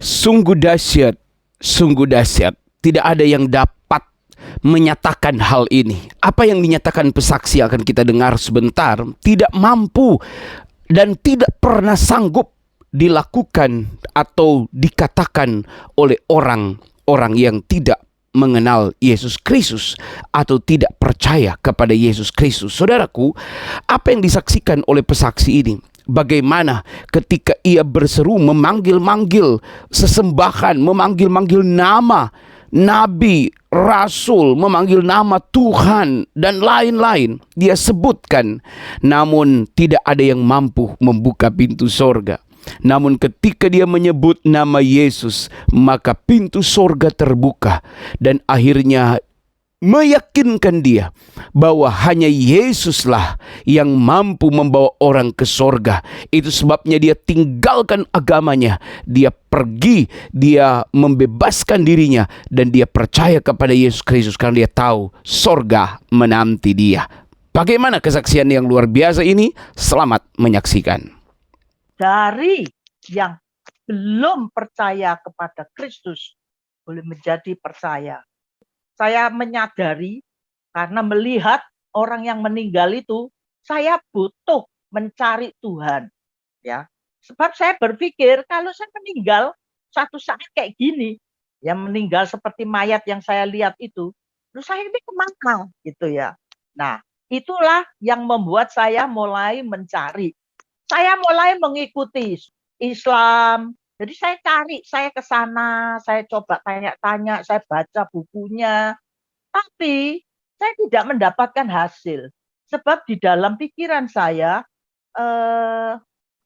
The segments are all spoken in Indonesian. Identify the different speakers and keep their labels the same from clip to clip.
Speaker 1: Sungguh dahsyat, sungguh dahsyat. Tidak ada yang dapat menyatakan hal ini. Apa yang dinyatakan pesaksi akan kita dengar sebentar, tidak mampu dan tidak pernah sanggup dilakukan atau dikatakan oleh orang-orang yang tidak mengenal Yesus Kristus atau tidak percaya kepada Yesus Kristus. Saudaraku, apa yang disaksikan oleh pesaksi ini? Bagaimana ketika ia berseru memanggil-manggil sesembahan, memanggil-manggil nama nabi, rasul, memanggil nama Tuhan dan lain-lain. Dia sebutkan, namun tidak ada yang mampu membuka pintu sorga. Namun ketika dia menyebut nama Yesus, maka pintu sorga terbuka dan akhirnya meyakinkan dia bahwa hanya Yesuslah yang mampu membawa orang ke sorga. Itu sebabnya dia tinggalkan agamanya, dia pergi, dia membebaskan dirinya, dan dia percaya kepada Yesus Kristus karena dia tahu sorga menanti dia. Bagaimana kesaksian yang luar biasa ini? Selamat menyaksikan.
Speaker 2: Dari yang belum percaya kepada Kristus boleh menjadi percaya. Saya menyadari karena melihat orang yang meninggal itu, saya butuh mencari Tuhan. Ya, sebab saya berpikir kalau saya meninggal satu saat kayak gini, yang meninggal seperti mayat yang saya lihat itu, terus saya ini kemana gitu ya. Nah, itulah yang membuat saya mulai mencari. Saya mulai mengikuti Islam. Jadi saya cari, saya ke sana, saya coba tanya-tanya, saya baca bukunya. Tapi saya tidak mendapatkan hasil. Sebab di dalam pikiran saya,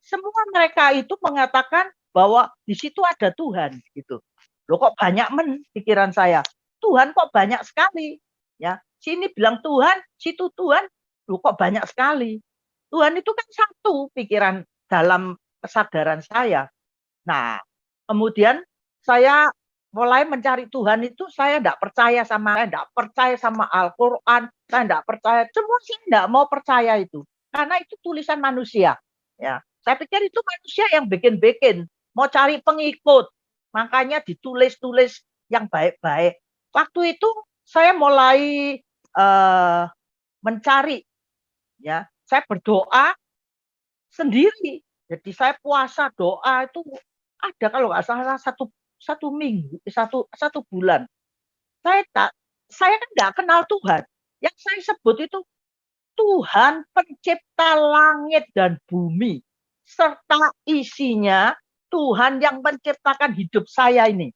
Speaker 2: semua mereka itu mengatakan bahwa di situ ada Tuhan. Gitu. Loh kok banyak pikiran saya. Tuhan kok banyak sekali. Ya, sini bilang Tuhan, situ Tuhan. Loh kok banyak sekali. Tuhan itu kan satu pikiran dalam kesadaran saya. Nah, kemudian saya mulai mencari Tuhan itu, saya tidak percaya sama Al-Quran, saya tidak percaya, semua saya tidak mau percaya itu. Karena itu tulisan manusia. Ya, saya pikir itu manusia yang bikin-bikin, mau cari pengikut, makanya ditulis-tulis yang baik-baik. Waktu itu saya mulai mencari, ya, saya berdoa sendiri. Jadi saya puasa doa itu ada kalau nggak salah satu minggu, satu bulan. Saya kan nggak kenal Tuhan. Yang saya sebut itu Tuhan pencipta langit dan bumi serta isinya, Tuhan yang menciptakan hidup saya ini.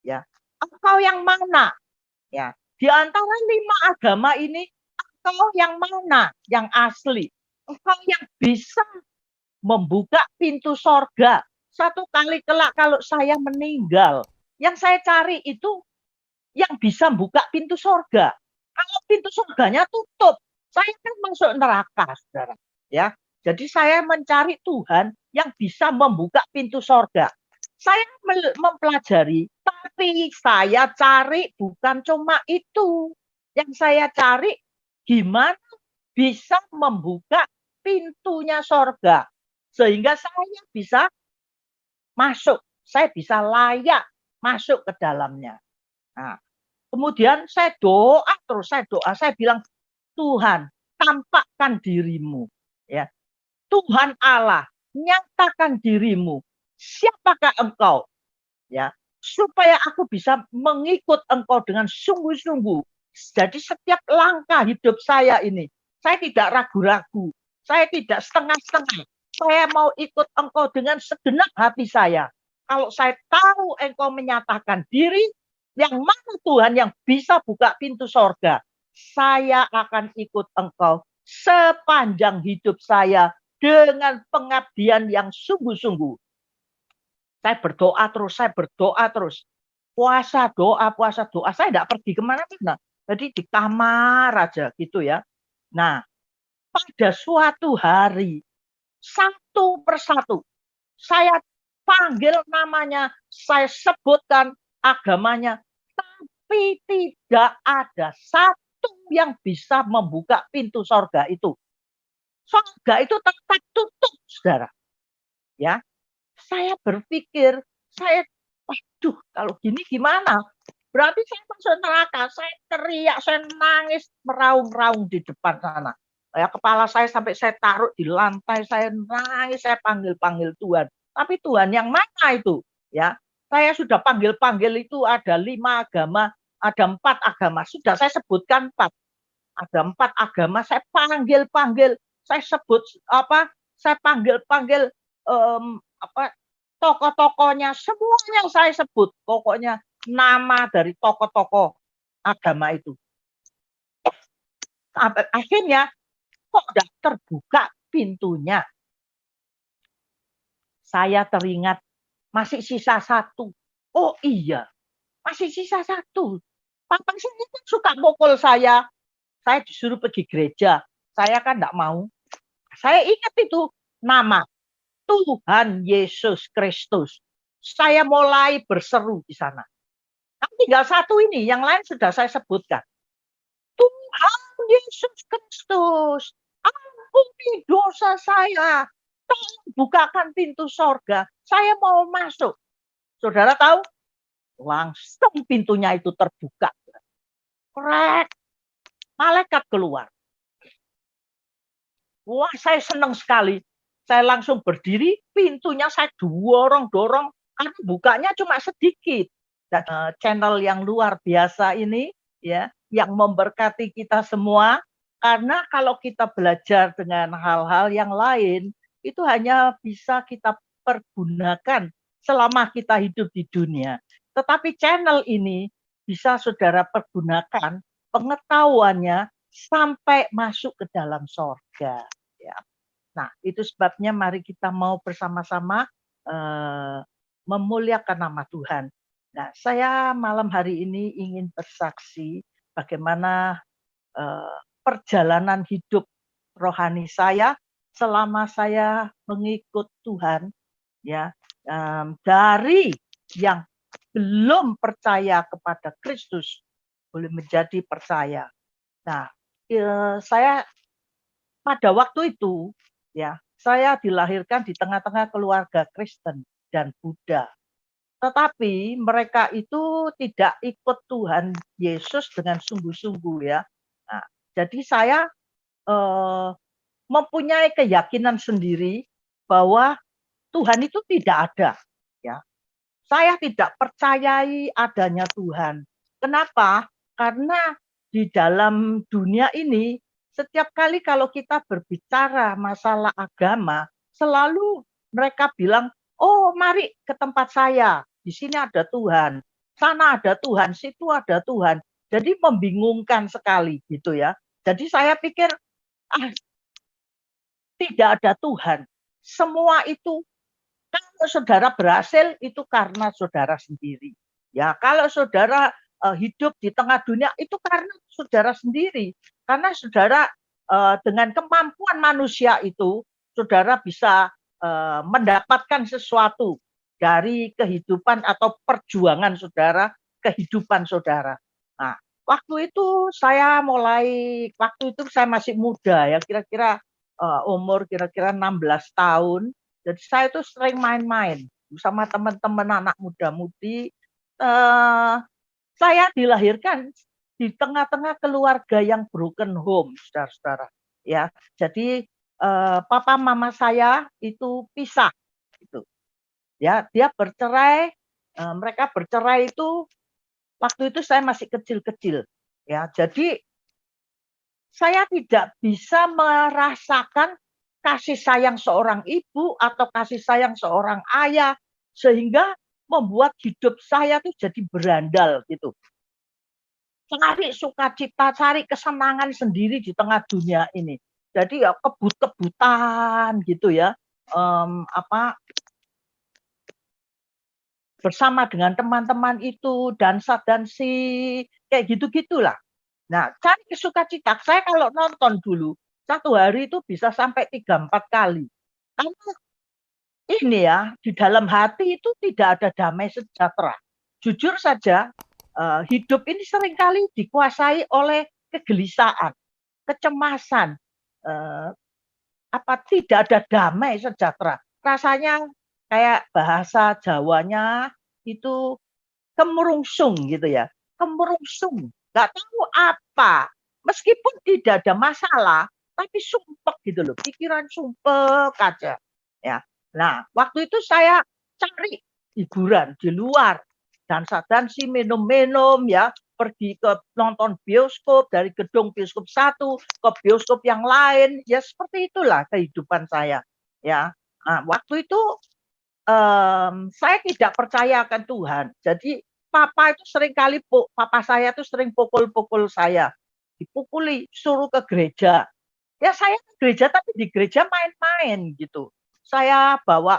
Speaker 2: Ya, engkau yang mana? Ya, di antara 5 agama ini, engkau yang mana yang asli? Engkau yang bisa membuka pintu sorga. Satu kali kelak kalau saya meninggal, yang saya cari itu yang bisa buka pintu sorga. Kalau pintu sorganya tutup, saya kan masuk neraka, saudara. Ya, jadi saya mencari Tuhan yang bisa membuka pintu sorga. Saya mempelajari, tapi saya cari bukan cuma itu. Yang saya cari gimana bisa membuka pintunya sorga. Sehingga saya bisa masuk, saya bisa layak masuk ke dalamnya. Nah, kemudian saya doa terus, saya bilang, Tuhan, tampakkan dirimu. Ya, Tuhan Allah, nyatakan dirimu. Siapakah engkau? Ya, supaya aku bisa mengikut engkau dengan sungguh-sungguh. Jadi setiap langkah hidup saya ini, saya tidak ragu-ragu, saya tidak setengah-setengah. Saya mau ikut engkau dengan segenap hati saya. Kalau saya tahu engkau menyatakan diri, yang mana Tuhan yang bisa buka pintu sorga, saya akan ikut engkau sepanjang hidup saya dengan pengabdian yang sungguh-sungguh. Saya berdoa terus. Puasa doa. Saya tidak pergi kemana-mana. Jadi di kamar aja gitu ya. Nah, pada suatu hari, satu persatu, saya panggil namanya, saya sebutkan agamanya, tapi tidak ada satu yang bisa membuka pintu sorga itu. Sorga itu tetap tutup, saudara. Ya, saya berpikir, saya Waduh, kalau gini gimana? Berarti saya masuk neraka, saya teriak, saya nangis, meraung-raung di depan sana. Ya, kepala saya sampai saya taruh di lantai, saya nangis, saya panggil-panggil Tuhan. Tapi Tuhan yang mana itu? Ya, saya sudah panggil-panggil itu ada 5 agama, ada 4 agama. Sudah saya sebutkan 4. Ada 4 agama, saya panggil-panggil, saya sebut apa? Saya panggil-panggil apa tokoh-tokohnya, semuanya saya sebut. Pokoknya nama dari tokoh-tokoh agama itu. Akhirnya kok udah terbuka pintunya. Saya teringat masih sisa 1. Oh iya, masih sisa 1. Papa sini kan suka mukul saya. Saya disuruh pergi gereja. Saya kan enggak mau. Saya ingat itu nama Tuhan Yesus Kristus. Saya mulai berseru di sana. Tapi tinggal 1 ini, yang lain sudah saya sebutkan. Tuhan Yesus Kristus, ampuni dosa saya. Tolong bukakan pintu sorga. Saya mau masuk. Saudara tahu? Langsung pintunya itu terbuka. Krek. Malaikat keluar. Wah, saya senang sekali. Saya langsung berdiri, pintunya saya dorong-dorong, karena bukanya cuma sedikit. Dan channel yang luar biasa ini, ya, yang memberkati kita semua. Karena kalau kita belajar dengan hal-hal yang lain, itu hanya bisa kita pergunakan selama kita hidup di dunia. Tetapi channel ini bisa saudara pergunakan pengetahuannya sampai masuk ke dalam sorga. Ya. Nah, itu sebabnya mari kita mau bersama-sama memuliakan nama Tuhan. Nah, saya malam hari ini ingin bersaksi bagaimana perjalanan hidup rohani saya selama saya mengikut Tuhan, ya, dari yang belum percaya kepada Kristus boleh menjadi percaya. Nah, saya pada waktu itu, ya, saya dilahirkan di tengah-tengah keluarga Kristen dan Buddha. Tetapi mereka itu tidak ikut Tuhan Yesus dengan sungguh-sungguh, ya. Nah, jadi saya mempunyai keyakinan sendiri bahwa Tuhan itu tidak ada, ya. Saya tidak percayai adanya Tuhan. Kenapa? Karena di dalam dunia ini, setiap kali kalau kita berbicara masalah agama, selalu mereka bilang, oh mari ke tempat saya, di sini ada Tuhan, sana ada Tuhan, situ ada Tuhan. Jadi membingungkan sekali gitu ya. Jadi saya pikir, tidak ada Tuhan. Semua itu kalau saudara berhasil itu karena saudara sendiri. Ya, kalau saudara hidup di tengah dunia itu karena saudara sendiri. Karena saudara dengan kemampuan manusia itu saudara bisa mendapatkan sesuatu dari kehidupan atau perjuangan saudara, kehidupan saudara. Nah, waktu itu saya masih muda ya, kira-kira umur kira-kira 16 tahun. Jadi saya itu sering main-main bersama teman-teman anak muda-mudi. Saya dilahirkan di tengah-tengah keluarga yang broken home, saudara-saudara. Ya, jadi papa mama saya itu pisah, gitu. Ya, dia bercerai. Mereka bercerai itu waktu itu saya masih kecil-kecil. Ya, jadi saya tidak bisa merasakan kasih sayang seorang ibu atau kasih sayang seorang ayah sehingga membuat hidup saya tuh jadi berandal gitu. Cari sukacita, cari kesenangan sendiri di tengah dunia ini. Jadi ya kebut-kebutan gitu ya. Bersama dengan teman-teman itu dansa-dansi kayak gitu-gitulah. Nah, cari sukacita. Saya kalau nonton dulu, satu hari itu bisa sampai 3-4 kali. Karena ini ya, di dalam hati itu tidak ada damai sejahtera. Jujur saja, hidup ini seringkali dikuasai oleh kegelisahan, kecemasan, tidak ada damai sejahtera. Rasanya kayak bahasa Jawanya itu kemerungsung gitu ya, kemerungsung, nggak tahu apa. Meskipun tidak ada masalah, tapi sumpek gitu loh, pikiran sumpek aja. Ya, nah waktu itu saya cari hiburan di luar, dansa-dansi, minum-minum ya, pergi ke nonton bioskop, dari gedung bioskop satu ke bioskop yang lain, ya seperti itulah kehidupan saya. Ya, nah, waktu itu saya tidak percaya akan Tuhan. Jadi papa itu sering kali papa saya itu sering pukul-pukul saya. Dipukuli, suruh ke gereja. Ya saya ke gereja tapi di gereja main-main gitu. Saya bawa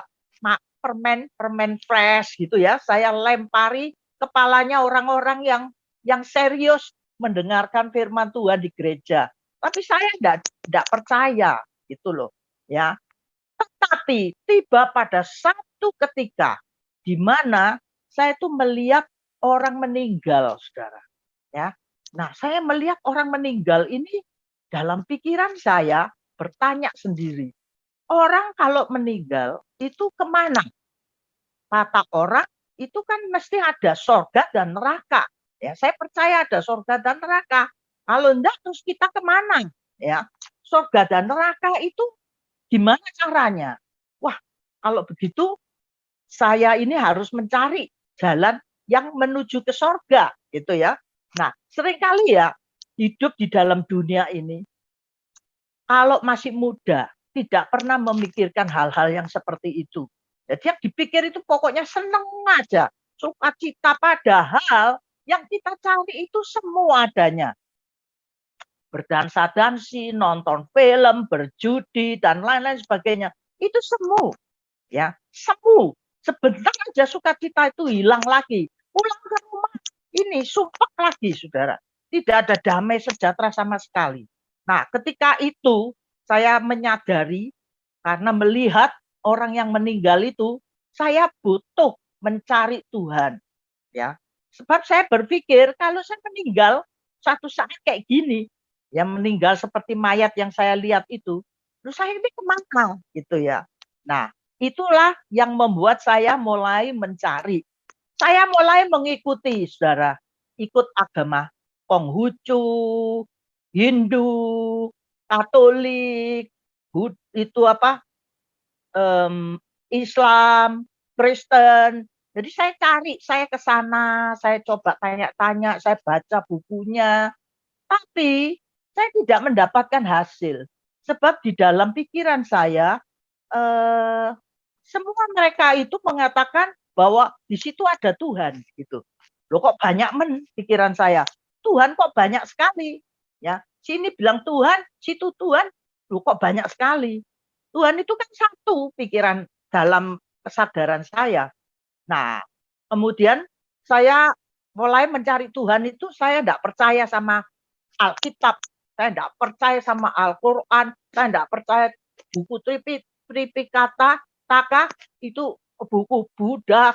Speaker 2: permen fresh gitu ya. Saya lempari kepalanya orang-orang yang serius mendengarkan firman Tuhan di gereja. Tapi saya tidak percaya gitu loh. Ya, tetapi tiba pada satu ketika di mana saya itu melihat orang meninggal, saudara. Ya, nah saya melihat orang meninggal ini dalam pikiran saya bertanya sendiri, orang kalau meninggal itu kemana? Kata orang itu kan mesti ada sorga dan neraka. Ya, saya percaya ada sorga dan neraka. Kalau enggak terus kita kemana? Ya, sorga dan neraka itu gimana caranya? Wah, kalau begitu saya ini harus mencari jalan yang menuju ke sorga, gitu ya. Nah, seringkali ya hidup di dalam dunia ini, kalau masih muda, tidak pernah memikirkan hal-hal yang seperti itu. Jadi yang dipikir itu pokoknya seneng aja, sukacita, padahal yang kita cari itu semua adanya. Berdansa-dansi, nonton film, berjudi, dan lain-lain sebagainya. Itu semu. Ya, semu. Sebentar aja sukacita itu hilang lagi. Pulang ke rumah, ini sumpah lagi, saudara. Tidak ada damai sejahtera sama sekali. Nah, ketika itu saya menyadari, karena melihat orang yang meninggal itu, saya butuh mencari Tuhan. Ya, sebab saya berpikir kalau saya meninggal satu saat kayak gini, yang meninggal seperti mayat yang saya lihat itu, terus saya ini kemana gitu ya. Nah, itulah yang membuat saya mulai mencari. Saya mulai mengikuti, saudara, ikut agama Konghucu, Hindu, Katolik, itu apa, Islam, Kristen. Jadi saya cari, saya ke sana, saya coba tanya-tanya, saya baca bukunya, tapi saya tidak mendapatkan hasil. Sebab di dalam pikiran saya, semua mereka itu mengatakan bahwa di situ ada Tuhan gitu. Loh kok banyak pikiran saya. Tuhan kok banyak sekali. Ya, sini bilang Tuhan, situ Tuhan. Loh kok banyak sekali. Tuhan itu kan satu pikiran dalam kesadaran saya. Nah, kemudian saya mulai mencari Tuhan itu saya tidak percaya sama Alkitab, saya tidak percaya sama Al-Quran, saya tidak percaya buku Tripitaka, itu buku Buddha,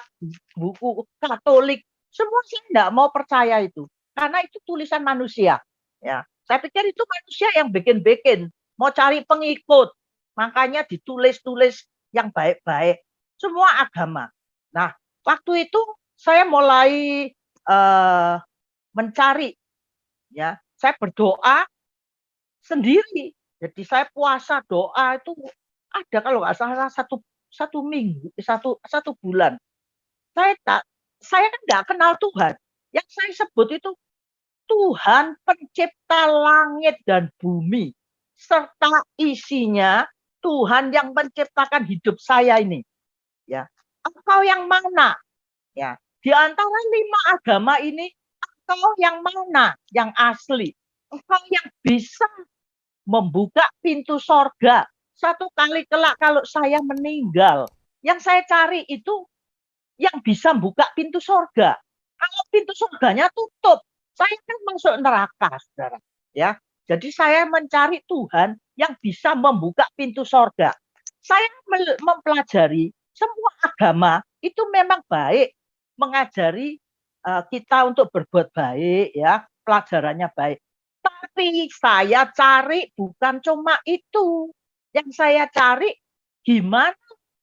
Speaker 2: buku Katolik, semua saya tidak mau percaya itu, karena itu tulisan manusia. Ya, saya pikir itu manusia yang bikin-bikin, mau cari pengikut, makanya ditulis-tulis yang baik-baik, semua agama. Nah, waktu itu saya mulai mencari, ya, saya berdoa sendiri. Jadi saya puasa doa itu ada kalau nggak salah satu minggu, satu bulan. Saya kan nggak kenal Tuhan. Yang saya sebut itu Tuhan pencipta langit dan bumi serta isinya, Tuhan yang menciptakan hidup saya ini. Ya, engkau yang mana? Ya, di antara 5 agama ini, engkau yang mana yang asli? Engkau yang bisa membuka pintu sorga. Satu kali kelak kalau saya meninggal, yang saya cari itu yang bisa buka pintu sorga. Kalau pintu sorganya tutup, saya kan masuk neraka, saudara. Ya, jadi saya mencari Tuhan yang bisa membuka pintu sorga. Saya mempelajari semua agama itu memang baik, mengajari kita untuk berbuat baik, ya, pelajarannya baik. Tapi saya cari bukan cuma itu. Yang saya cari gimana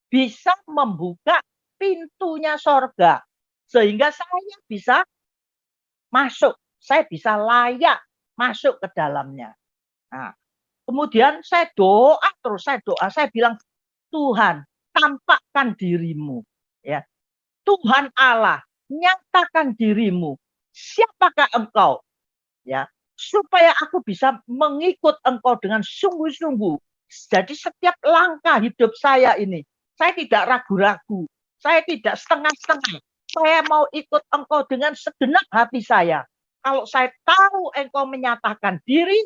Speaker 2: bisa membuka pintunya sorga. sehingga saya bisa masuk, saya bisa layak masuk ke dalamnya. Nah, kemudian saya doa terus, saya bilang, Tuhan, tampakkan dirimu, ya. Tuhan Allah, nyatakan dirimu. Siapakah engkau? Ya, supaya aku bisa mengikut engkau dengan sungguh-sungguh. Jadi setiap langkah hidup saya ini, saya tidak ragu-ragu, saya tidak setengah-setengah. Saya mau ikut engkau dengan segenap hati saya. Kalau saya tahu engkau menyatakan diri,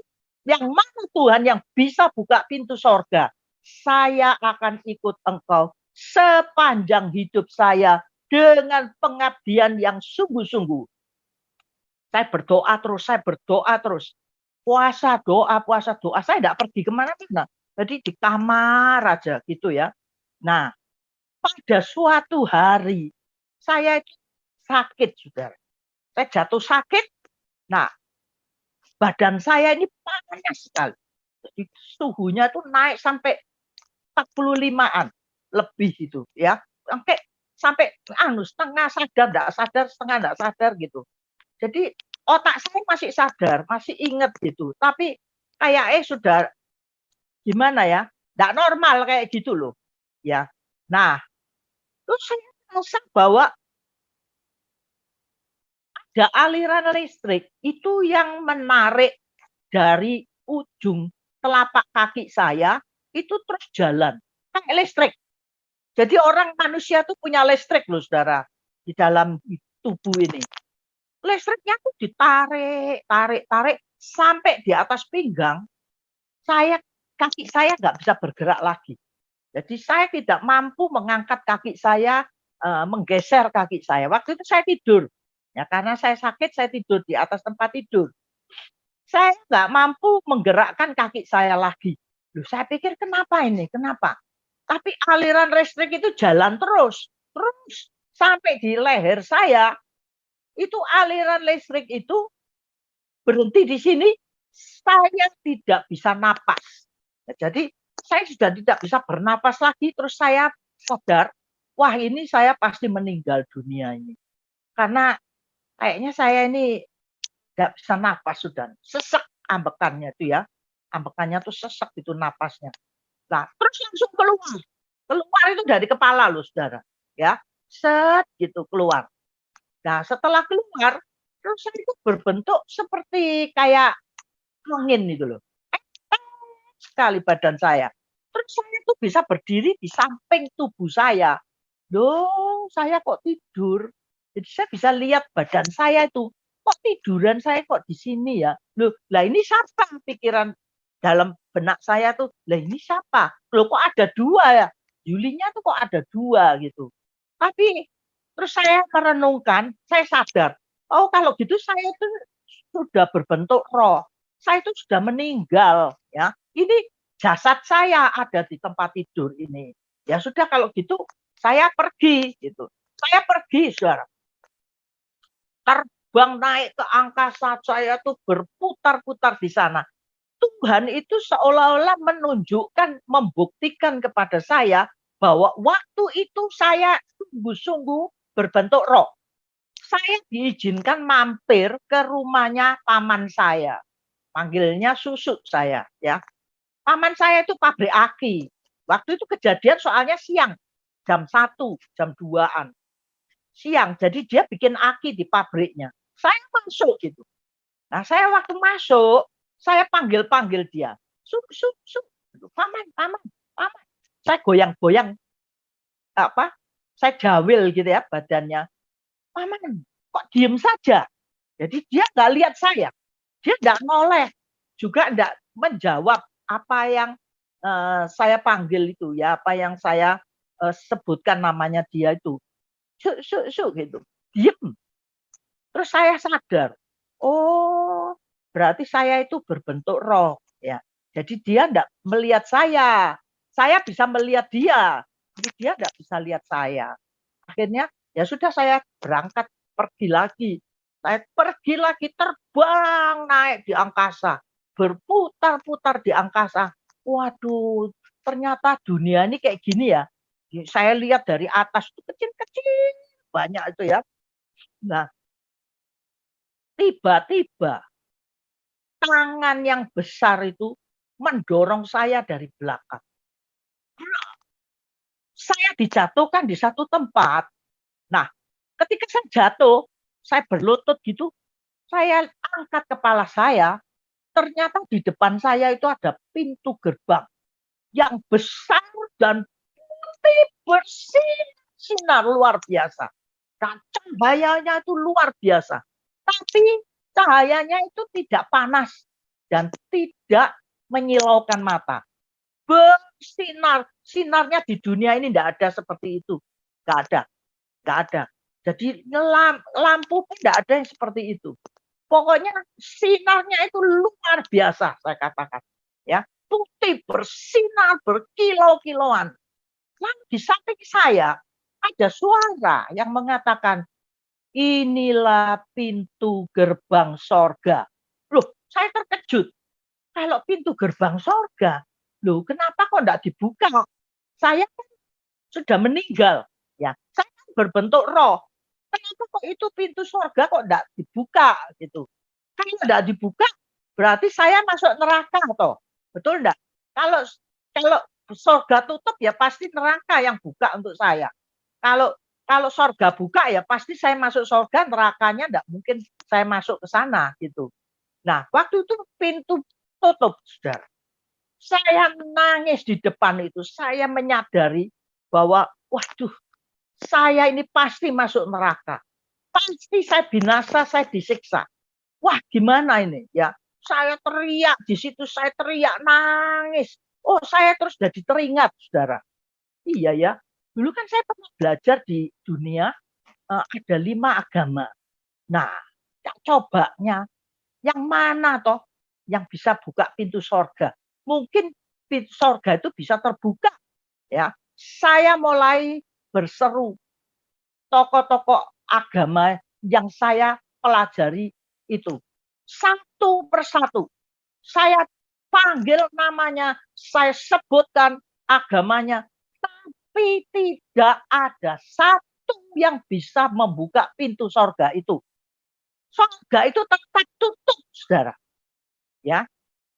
Speaker 2: yang mana Tuhan yang bisa buka pintu sorga, saya akan ikut engkau sepanjang hidup saya dengan pengabdian yang sungguh-sungguh. Saya berdoa terus. Puasa doa. Saya tidak pergi kemana-mana. Jadi di kamar aja gitu ya. Nah, pada suatu hari, saya itu sakit, saudara. Saya jatuh sakit. Nah, badan saya ini panas sekali. Jadi suhunya tuh naik sampai 45-an lebih gitu ya. Sampai setengah sadar, enggak sadar, setengah enggak sadar gitu. Jadi otak saya masih sadar, masih ingat gitu. Tapi kayaknya sudah gimana ya, enggak normal kayak gitu loh. Ya. Nah, terus saya merasa bahwa ada aliran listrik itu yang menarik dari ujung telapak kaki saya itu terus jalan kayak listrik. Jadi orang manusia tuh punya listrik loh, saudara, di dalam tubuh ini. Listriknya tuh tarik sampai di atas pinggang. Kaki saya nggak bisa bergerak lagi. Jadi saya tidak mampu mengangkat kaki saya, menggeser kaki saya. Waktu itu saya tidur. Ya, karena saya sakit, saya tidur di atas tempat tidur. Saya nggak mampu menggerakkan kaki saya lagi. Loh, saya pikir kenapa ini? Kenapa? Tapi aliran listrik itu jalan terus sampai di leher saya. Itu aliran listrik itu berhenti di sini, saya tidak bisa napas. Jadi saya sudah tidak bisa bernapas lagi, terus saya sadar, wah ini saya pasti meninggal dunia ini. Karena kayaknya saya ini nggak bisa napas sudah, sesek ambekannya itu ya. Ambekannya tuh sesek itu napasnya. Nah, terus langsung keluar. Keluar itu dari kepala loh, saudara. Ya, set gitu keluar. Nah, setelah keluar, terus itu berbentuk seperti kayak angin gitu loh. Sekali badan saya. Terus saya tuh bisa berdiri di samping tubuh saya. Loh, saya kok tidur? Jadi saya bisa lihat badan saya itu. Kok tiduran saya kok di sini ya? Loh, lah ini siapa? Pikiran dalam benak saya tuh, lah ini siapa? Loh kok ada dua ya? Yulinya tuh kok ada dua gitu. Tapi terus saya merenungkan, saya sadar, oh kalau gitu saya itu sudah berbentuk roh. Saya itu sudah meninggal ya. Ini jasad saya ada di tempat tidur ini. Ya sudah kalau gitu saya pergi gitu. Saya pergi, saudara. Terbang naik ke angkasa, saya tuh berputar-putar di sana. Tuhan itu seolah-olah menunjukkan, membuktikan kepada saya bahwa waktu itu saya sungguh-sungguh berbentuk roh. Saya diizinkan mampir ke rumahnya paman saya. Panggilnya susuk saya, ya. Paman saya itu pabrik aki. Waktu itu kejadian soalnya siang, jam 1, jam 2-an. Siang, jadi dia bikin aki di pabriknya. Saya masuk gitu. Nah, saya waktu masuk, saya panggil dia. Suk. Paman. Saya goyang-goyang apa? Saya jawil gitu ya badannya. Paman, kok diem saja? Jadi dia nggak lihat saya. Dia nggak noleh. Juga nggak menjawab apa yang saya panggil itu ya, apa yang saya sebutkan namanya dia itu. Suk gitu. Diem. Terus saya sadar, oh berarti saya itu berbentuk roh ya. Jadi dia tidak melihat saya bisa melihat dia, tapi dia tidak bisa lihat saya. Akhirnya ya sudah saya berangkat pergi lagi. Saya pergi lagi terbang naik di angkasa, berputar-putar di angkasa. Waduh, ternyata dunia ini kayak gini ya. Saya lihat dari atas itu kecil-kecil banyak itu ya. Nah, tiba-tiba tangan yang besar itu mendorong saya dari belakang. Saya dijatuhkan di satu tempat. Nah, ketika saya jatuh, saya berlutut gitu, saya angkat kepala saya, ternyata di depan saya itu ada pintu gerbang yang besar dan putih bersinar luar biasa. Dan cahayanya itu luar biasa. Tapi cahayanya itu tidak panas dan tidak menyilaukan mata. Bersinar, sinarnya di dunia ini tidak ada seperti itu. Nggak ada, nggak ada. Jadi lampu pun tidak ada yang seperti itu. Pokoknya sinarnya itu luar biasa, saya katakan. Ya, putih bersinar berkilau-kilauan. Lalu di samping saya ada suara yang mengatakan, inilah pintu gerbang sorga. Loh, saya terkejut. Kalau pintu gerbang sorga, loh kenapa kok tidak dibuka? Saya kan sudah meninggal. Ya, saya kan berbentuk roh. Kenapa kok itu pintu sorga kok tidak dibuka gitu? Kalau tidak dibuka, berarti saya masuk neraka toh. Betul enggak? Kalau kalau sorga tutup ya pasti neraka yang buka untuk saya. Kalau kalau sorga buka ya pasti saya masuk sorga, nerakanya enggak mungkin saya masuk ke sana gitu. Nah, waktu itu pintu tutup, saudara. Saya nangis di depan itu. Saya menyadari bahwa, waduh, saya ini pasti masuk neraka. Pasti saya binasa, saya disiksa. Wah, gimana ini? Ya, saya teriak di situ, saya teriak nangis. Oh, saya terus jadi teringat, saudara. Iya ya, dulu kan saya pernah belajar di dunia ada 5 agama. Nah, cobanya yang mana toh yang bisa buka pintu sorga? Mungkin pintu sorga itu bisa terbuka. Ya, saya mulai berseru tokoh-tokoh agama yang saya pelajari itu satu persatu. Saya panggil namanya, saya sebutkan agamanya, tapi tidak ada satu yang bisa membuka pintu sorga itu. Sorga itu tetap tutup, saudara. Ya,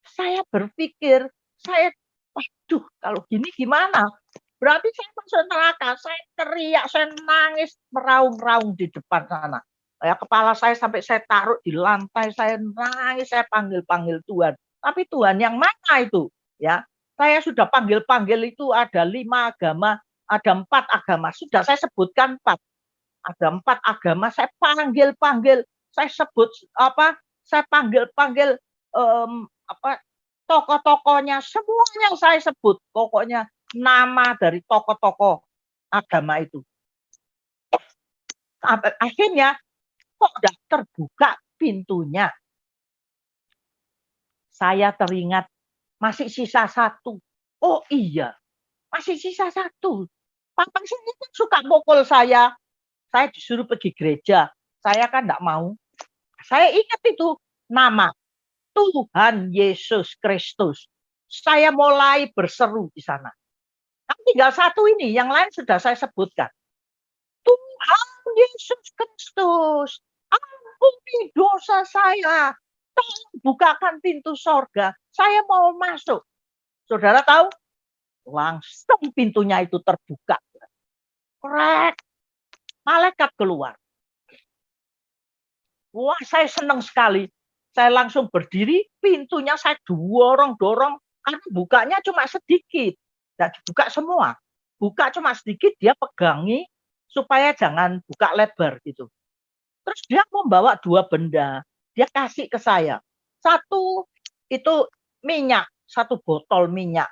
Speaker 2: saya berpikir, waduh, kalau gini gimana? Berarti saya masuk neraka, saya teriak, saya nangis, meraung-raung di depan sana. Ya, kepala saya sampai saya taruh di lantai, saya nangis, saya panggil-panggil Tuhan. Tapi Tuhan yang mana itu? Ya, saya sudah panggil-panggil itu ada 5 agama, ada 4 agama. Sudah saya sebutkan 4. Ada 4 agama, saya panggil-panggil, saya sebut apa? Saya panggil-panggil tokoh-tokohnya, semuanya saya sebut. Pokoknya nama dari tokoh-tokoh agama itu. Akhirnya kok udah terbuka pintunya. Saya teringat masih sisa 1. Oh iya, masih sisa 1. Papa sini kan suka mukul saya. Saya disuruh pergi gereja. Saya kan enggak mau. Saya ingat itu nama Tuhan Yesus Kristus. Saya mulai berseru di sana. Nah, tinggal 1 ini, yang lain sudah saya sebutkan. Tuhan Yesus Kristus, ampuni dosa saya. Tolong bukakan pintu sorga. Saya mau masuk. Saudara tahu? Langsung pintunya itu terbuka. Krek. Malaikat keluar. Wah, saya senang sekali. Saya langsung berdiri, pintunya saya dorong-dorong. Karena bukanya cuma sedikit. Tidak dibuka semua. Buka cuma sedikit, dia pegangi supaya jangan buka lebar gitu. Terus dia membawa 2 benda. Dia kasih ke saya. 1 itu minyak, 1 botol minyak.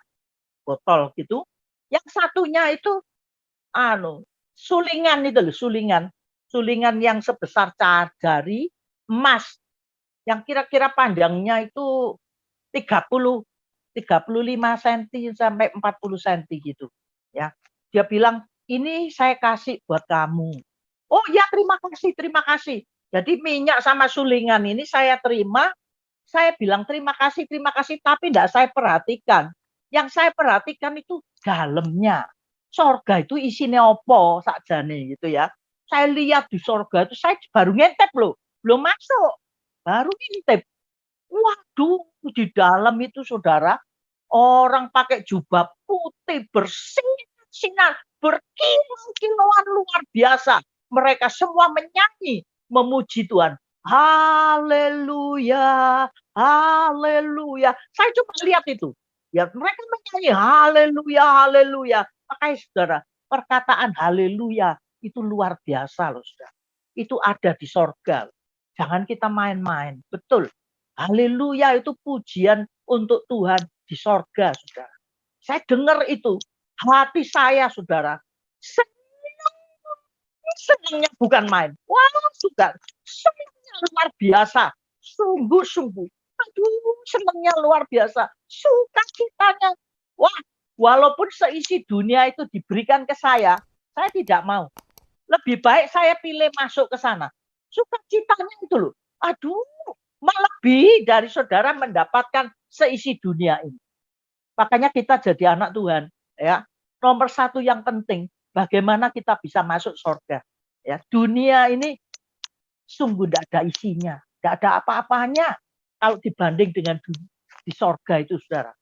Speaker 2: Botol gitu. Yang satunya itu sulingan itu loh, sulingan. Sulingan yang sebesar jari emas. Yang kira-kira panjangnya itu 35 cm sampai 40 cm gitu. Ya. Dia bilang, "Ini saya kasih buat kamu." Oh ya, terima kasih, terima kasih. Jadi minyak sama sulingan ini saya terima, saya bilang terima kasih, tapi tidak saya perhatikan. Yang saya perhatikan itu dalamnya. Sorga itu isinya opo sakjane gitu ya. Saya lihat di sorga itu, saya baru ngintip loh. Belum masuk. Baru ngintip. Waduh, di dalam itu saudara, orang pakai jubah putih, bersinar, berkilau-kilauan luar biasa. Mereka semua menyanyi, memuji Tuhan. Haleluya, haleluya. Saya cuma lihat itu. Ya, mereka menyanyi haleluya, haleluya. Makanya saudara, perkataan haleluya itu luar biasa loh saudara. Itu ada di sorga. Jangan kita main-main. Betul. Haleluya itu pujian untuk Tuhan di sorga, saudara. Saya dengar itu. Hati saya, saudara. Senangnya bukan main. Wah, saudara. Senangnya luar biasa. Sungguh-sungguh. Aduh, senangnya luar biasa. Sukacitanya. Wah, walaupun seisi dunia itu diberikan ke saya tidak mau. Lebih baik saya pilih masuk ke sana. Sukacitanya itu loh. Aduh, melebihi dari saudara mendapatkan seisi dunia ini. Makanya kita jadi anak Tuhan, ya. Nomor satu yang penting, bagaimana kita bisa masuk surga. Ya, dunia ini sungguh tidak ada isinya, tidak ada apa-apanya kalau dibanding dengan di surga itu, saudara.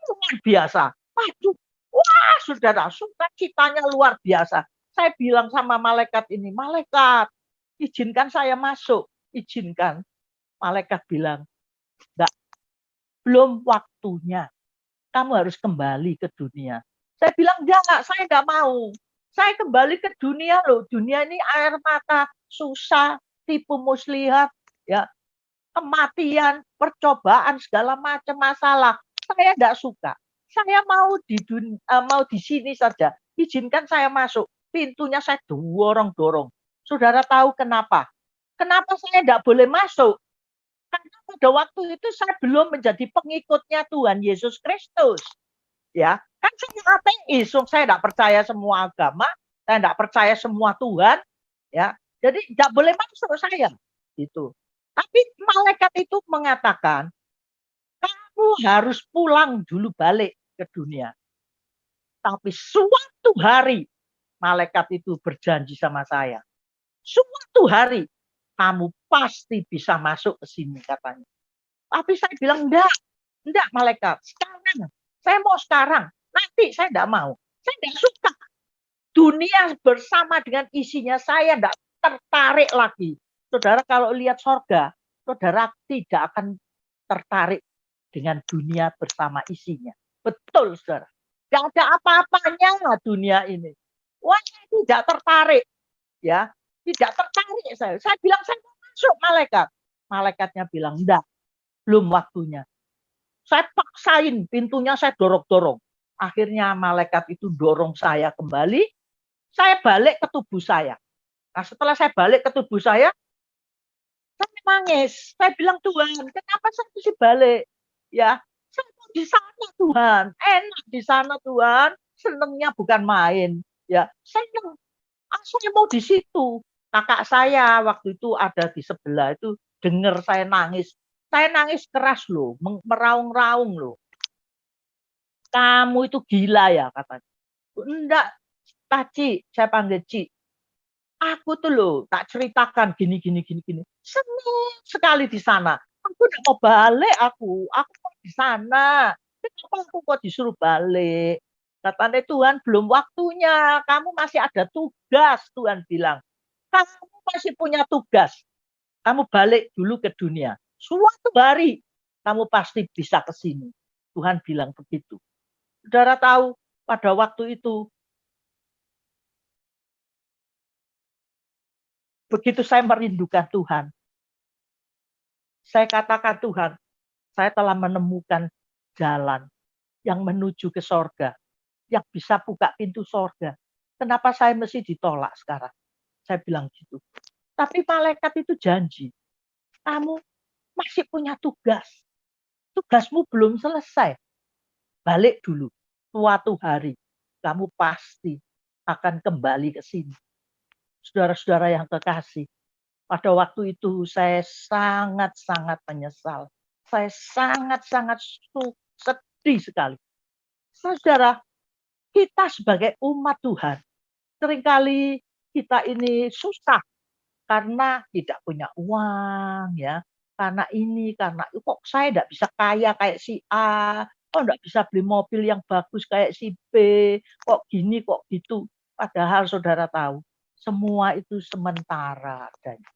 Speaker 2: Luar biasa. Aduh, wah, saudara, sukacitanya luar biasa. Saya bilang sama malaikat ini, malaikat, izinkan saya masuk. Izinkan. Malaikat bilang, enggak, belum waktunya. Kamu harus kembali ke dunia. Saya bilang, enggak, saya enggak mau. Saya kembali ke dunia loh. Dunia ini air mata, susah, tipu muslihat, ya, kematian, percobaan, segala macam masalah. Saya enggak suka. Saya mau di sini saja. Izinkan saya masuk. Pintunya saya dorong-dorong. Saudara tahu kenapa? Kenapa saya tidak boleh masuk? Karena pada waktu itu saya belum menjadi pengikutnya Tuhan Yesus Kristus. Ya, kan saya ateis, saya tidak percaya semua agama, saya tidak percaya semua Tuhan, ya. Jadi tidak boleh masuk saya, gitu. Tapi malaikat itu mengatakan, kamu harus pulang dulu balik ke dunia. Tapi suatu hari malaikat itu berjanji sama saya. Suatu hari kamu pasti bisa masuk ke sini katanya. Tapi saya bilang enggak malaikat. Sekarang, saya mau sekarang. Nanti saya enggak mau. Saya enggak suka. Dunia bersama dengan isinya saya enggak tertarik lagi. Saudara kalau lihat sorga, saudara tidak akan tertarik dengan dunia bersama isinya. Betul, saudara. Enggak ada apa-apanya dunia ini. Wah, saya tidak tertarik. Ya, tidak tertarik saya. Saya bilang saya mau masuk malaikat. Malaikatnya bilang enggak, belum waktunya. Saya paksain pintunya, saya dorong-dorong. Akhirnya malaikat itu dorong saya kembali. Saya balik ke tubuh saya. Nah, setelah saya balik ke tubuh saya nangis. Saya bilang, Tuhan, kenapa saya mesti balik? Ya, saya mau di sana Tuhan. Enak di sana Tuhan. Senengnya bukan main. Ya, saya mau di situ. Kakak saya waktu itu ada di sebelah itu dengar saya nangis. Saya nangis keras loh, meraung-raung loh. Kamu itu gila ya katanya. Enggak, Ci, saya panggil Ci. Aku tuh loh tak ceritakan gini. Senang sekali di sana. Aku udah mau balik aku mau di sana. Kenapa aku kok disuruh balik? Katanya Tuhan belum waktunya. Kamu masih ada tugas, Tuhan bilang. Kamu masih punya tugas. Kamu balik dulu ke dunia. Suatu hari kamu pasti bisa ke sini. Tuhan bilang begitu. Saudara tahu pada waktu itu begitu saya merindukan Tuhan. Saya katakan Tuhan, saya telah menemukan jalan yang menuju ke sorga. Yang bisa buka pintu sorga. Kenapa saya mesti ditolak sekarang? Saya bilang gitu. Tapi malaikat itu janji. Kamu masih punya tugas. Tugasmu belum selesai. Balik dulu. Suatu hari kamu pasti akan kembali ke sini. Saudara-saudara yang kekasih, pada waktu itu saya sangat-sangat menyesal. Saya sangat-sangat sedih sekali. Saudara, kita sebagai umat Tuhan, seringkali kita ini susah karena tidak punya uang, ya. Karena ini, karena kok saya tidak bisa kaya kayak si A, kok tidak bisa beli mobil yang bagus kayak si B, kok gini, kok gitu. Padahal saudara tahu, semua itu sementara adanya.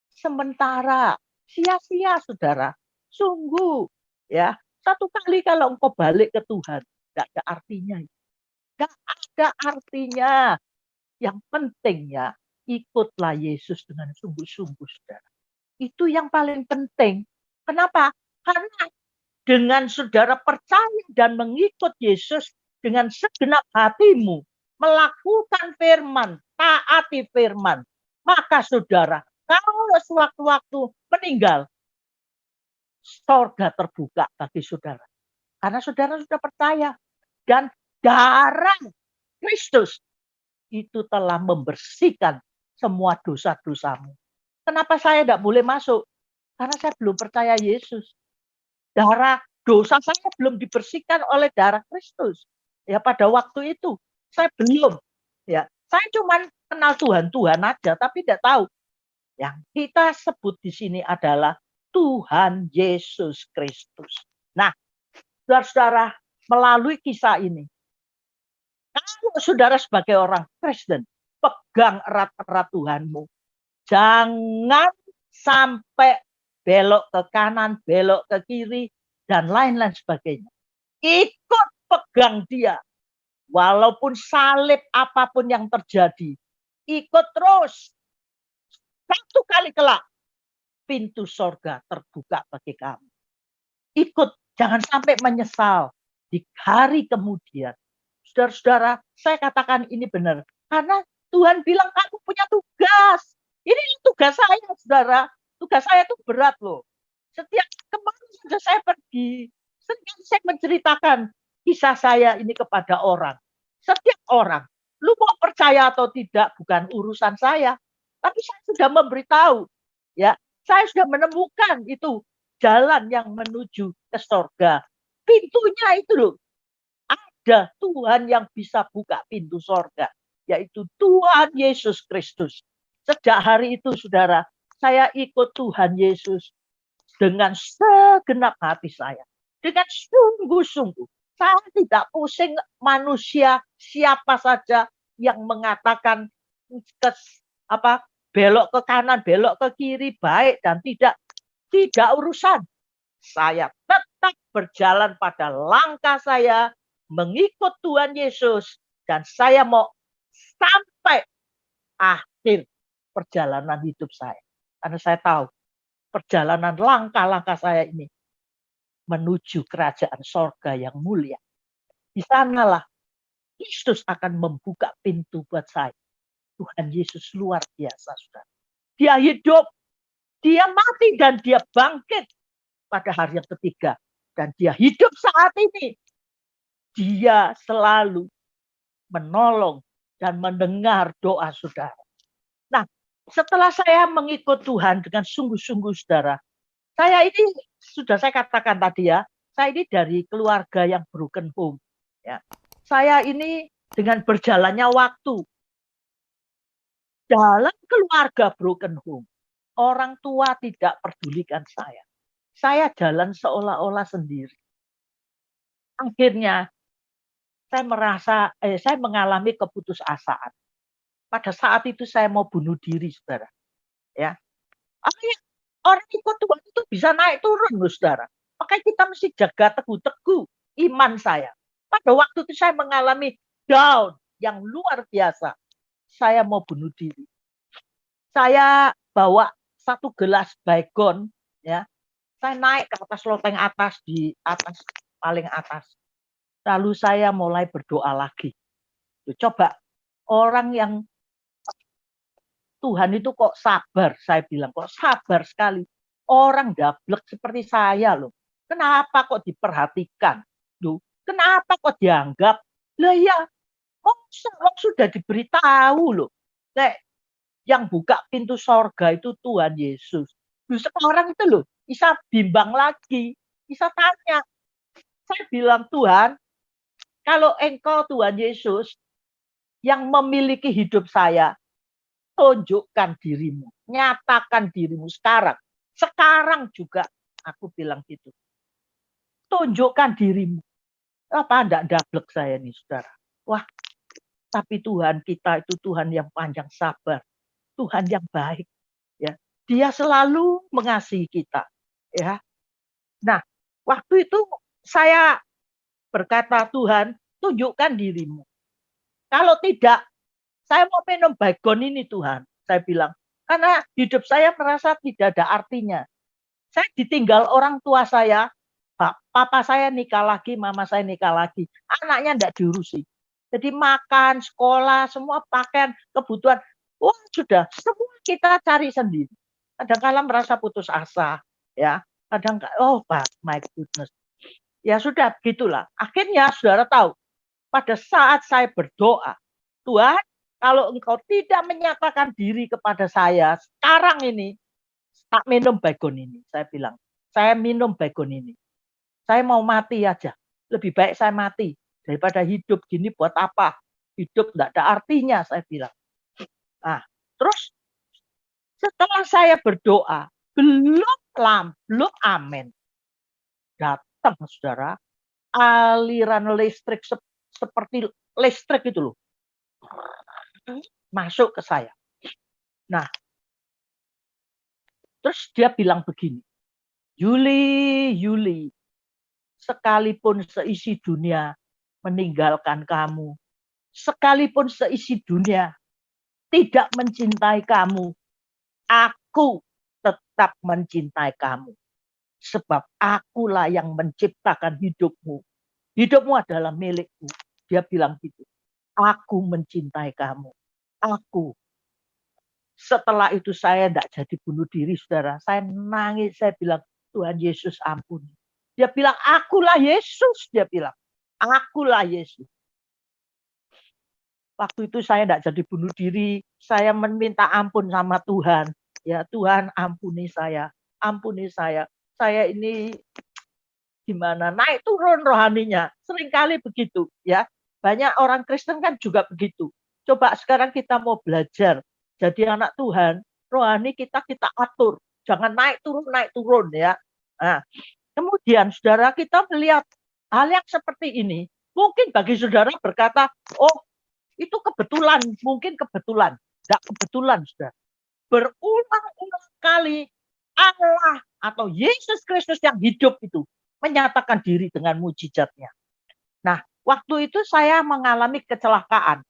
Speaker 2: Sementara, sia-sia saudara. Sungguh, ya. Satu kali kalau engkau balik ke Tuhan, tidak ada artinya. Tidak ada artinya. Yang penting ya, ikutlah Yesus dengan sungguh-sungguh, saudara. Itu yang paling penting. Kenapa? Karena dengan saudara percaya dan mengikut Yesus dengan segenap hatimu, melakukan firman, taati firman, maka saudara, kalau sewaktu-waktu meninggal, surga terbuka bagi saudara. Karena saudara sudah percaya. Dan darah Kristus itu telah membersihkan semua dosa-dosamu. Kenapa saya tidak boleh masuk? Karena saya belum percaya Yesus. Darah dosa saya belum dibersihkan oleh darah Kristus. Ya, pada waktu itu saya belum. Ya, saya cuma kenal Tuhan aja, tapi tidak tahu. Yang kita sebut di sini adalah Tuhan Yesus Kristus. Nah, saudara-saudara, melalui kisah ini, kalau saudara sebagai orang Kristen, pegang erat-erat Tuhanmu. Jangan sampai belok ke kanan, belok ke kiri, dan lain-lain sebagainya. Ikut pegang dia. Walaupun salib apapun yang terjadi. Ikut terus. Satu kali kelak, pintu sorga terbuka bagi kamu. Ikut, jangan sampai menyesal di hari kemudian. Saudara-saudara, saya katakan ini benar. Karena Tuhan bilang kamu punya tugas. Ini tugas saya, saudara. Tugas saya itu berat loh. Setiap kemarin saja saya pergi, setiap saya menceritakan kisah saya ini kepada orang. Setiap orang, lu mau percaya atau tidak bukan urusan saya. Tapi saya sudah memberitahu, ya, saya sudah menemukan itu jalan yang menuju ke surga. Pintunya itu loh, ada Tuhan yang bisa buka pintu surga, yaitu Tuhan Yesus Kristus. Sejak hari itu, saudara, saya ikut Tuhan Yesus dengan segenap hati saya, dengan sungguh-sungguh. Saya tidak pusing manusia siapa saja yang mengatakan belok ke kanan, belok ke kiri, baik dan tidak urusan. Saya tetap berjalan pada langkah saya, mengikut Tuhan Yesus, dan saya mau sampai akhir perjalanan hidup saya. Karena saya tahu perjalanan langkah-langkah saya ini menuju kerajaan sorga yang mulia. Di sanalah Kristus akan membuka pintu buat saya. Tuhan Yesus luar biasa, saudara. Dia hidup, dia mati, dan dia bangkit pada hari yang ketiga. Dan dia hidup saat ini. Dia selalu menolong dan mendengar doa saudara. Nah, setelah saya mengikut Tuhan dengan sungguh-sungguh, saudara, saya ini sudah saya katakan tadi ya, saya ini dari keluarga yang broken home. Ya. Saya ini dengan berjalannya waktu dalam keluarga broken home, orang tua tidak pedulikan saya. Saya jalan seolah-olah sendiri. Akhirnya saya mengalami keputusasaan. Pada saat itu saya mau bunuh diri, saudara. Ya, orang ikut Tuhan itu bisa naik turun, loh, saudara. Makanya kita mesti jaga teguh-teguh iman saya. Pada waktu itu saya mengalami down yang luar biasa. Saya mau bunuh diri. Saya bawa satu gelas baygon, ya. Saya naik ke atas loteng atas, di atas paling atas. Lalu saya mulai berdoa lagi. Coba orang yang Tuhan itu kok sabar, saya bilang kok sabar sekali. Orang dablek seperti saya loh. Kenapa kok diperhatikan? Loh, kenapa kok dianggap? Lah ya, sudah diberitahu loh. Kayak yang buka pintu sorga itu Tuhan Yesus. Loh, sekarang itu loh, bisa bimbang lagi. Bisa tanya. Saya bilang, Tuhan, kalau engkau Tuhan Yesus yang memiliki hidup saya, tunjukkan dirimu, nyatakan dirimu sekarang. Sekarang juga aku bilang gitu. Tunjukkan dirimu. Apa enggak dablek saya nih, saudara? Wah, tapi Tuhan kita itu Tuhan yang panjang sabar, Tuhan yang baik, ya. Dia selalu mengasihi kita, ya. Nah, waktu itu saya berkata, Tuhan, tunjukkan dirimu. Kalau tidak, saya mau minum baygon ini, Tuhan. Saya bilang, karena hidup saya merasa tidak ada artinya. Saya ditinggal orang tua saya, papa saya nikah lagi, mama saya nikah lagi. Anaknya enggak diurusi. Jadi makan, sekolah, semua pakaian, kebutuhan. Wah, sudah, semua kita cari sendiri. Kadang-kadang merasa putus asa, ya. Kadang, oh my goodness. Ya sudah, begitulah. Akhirnya saudara tahu, pada saat saya berdoa, Tuhan, kalau engkau tidak menyatakan diri kepada saya sekarang ini, tak minum baygon ini. Saya bilang, saya minum baygon ini. Saya mau mati aja. Lebih baik saya mati daripada hidup gini buat apa? Hidup tidak ada artinya, saya bilang. Nah, terus setelah saya berdoa, belum amin. Datang, saudara, aliran listrik seperti listrik itu loh. Masuk ke saya. Nah, terus dia bilang begini, Yuli, sekalipun seisi dunia meninggalkan kamu, sekalipun seisi dunia tidak mencintai kamu, aku tetap mencintai kamu. Sebab akulah yang menciptakan hidupmu. Hidupmu adalah milikku. Dia bilang gitu. Aku mencintai kamu. Aku. Setelah itu saya tidak jadi bunuh diri, saudara. Saya nangis, saya bilang, Tuhan Yesus ampuni. Dia bilang, akulah Yesus. Dia bilang, akulah Yesus. Waktu itu saya tidak jadi bunuh diri. Saya meminta ampun sama Tuhan. Ya Tuhan, ampuni saya. Ampuni saya. Saya ini gimana? Naik turun rohaninya. Seringkali begitu. Ya, banyak orang Kristen kan juga begitu. Coba sekarang kita mau belajar jadi anak Tuhan, rohani kita atur. Jangan naik turun ya. Nah, kemudian saudara kita melihat hal yang seperti ini. Mungkin bagi saudara berkata, oh itu kebetulan, mungkin kebetulan. Tidak kebetulan, saudara. Berulang-ulang kali Allah atau Yesus Kristus yang hidup itu menyatakan diri dengan mujizatnya. Nah, waktu itu saya mengalami kecelakaan.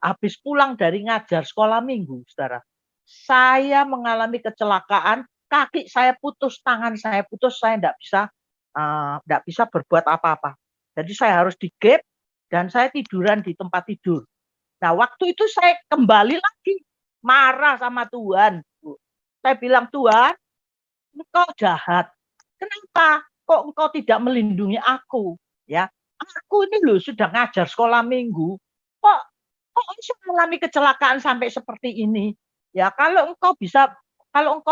Speaker 2: Habis pulang dari ngajar sekolah minggu, saudara. Saya mengalami kecelakaan, kaki saya putus, tangan saya putus, saya tidak bisa berbuat apa-apa. Jadi saya harus digep dan saya tiduran di tempat tidur. Nah, waktu itu saya kembali lagi marah sama Tuhan. Saya bilang, Tuhan, engkau jahat. Kenapa? Kok engkau tidak melindungi aku? Ya, aku ini loh sudah ngajar sekolah minggu. Kok bisa mengalami kecelakaan sampai seperti ini? Ya, kalau engkau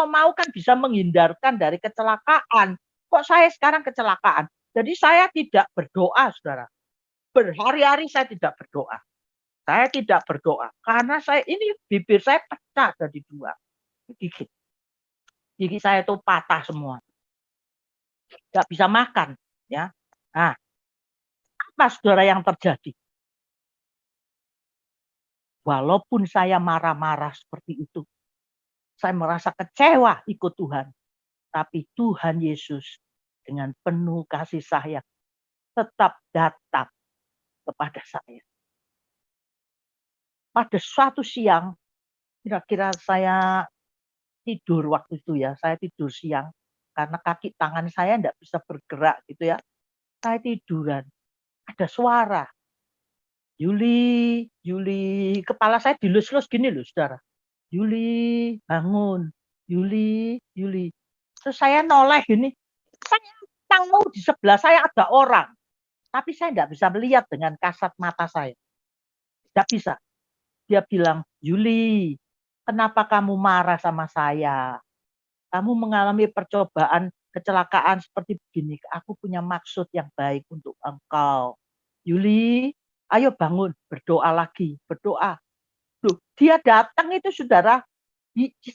Speaker 2: mau kan bisa menghindarkan dari kecelakaan. Kok saya sekarang kecelakaan? Jadi saya tidak berdoa, saudara. Berhari-hari saya tidak berdoa. Saya tidak berdoa karena ini bibir saya pecah jadi dua. Gigi saya itu patah semua. Nggak bisa makan, ya. Nah, apa saudara yang terjadi? Walaupun saya marah-marah seperti itu, saya merasa kecewa ikut Tuhan. Tapi Tuhan Yesus dengan penuh kasih sayang tetap datang kepada saya. Pada suatu siang, kira-kira saya tidur waktu itu ya, saya tidur siang. Karena kaki tangan saya tidak bisa bergerak gitu ya. Saya tiduran, ada suara. Yuli, kepala saya dilus-lus gini loh, saudara. Yuli, bangun. Yuli. Terus saya noleh gini. Saya tahu di sebelah saya ada orang. Tapi saya tidak bisa melihat dengan kasat mata saya. Tidak bisa. Dia bilang, Yuli, kenapa kamu marah sama saya? Kamu mengalami percobaan, kecelakaan seperti begini. Aku punya maksud yang baik untuk engkau. Yuli, ayo bangun, berdoa lagi, berdoa. Loh, dia datang itu saudara,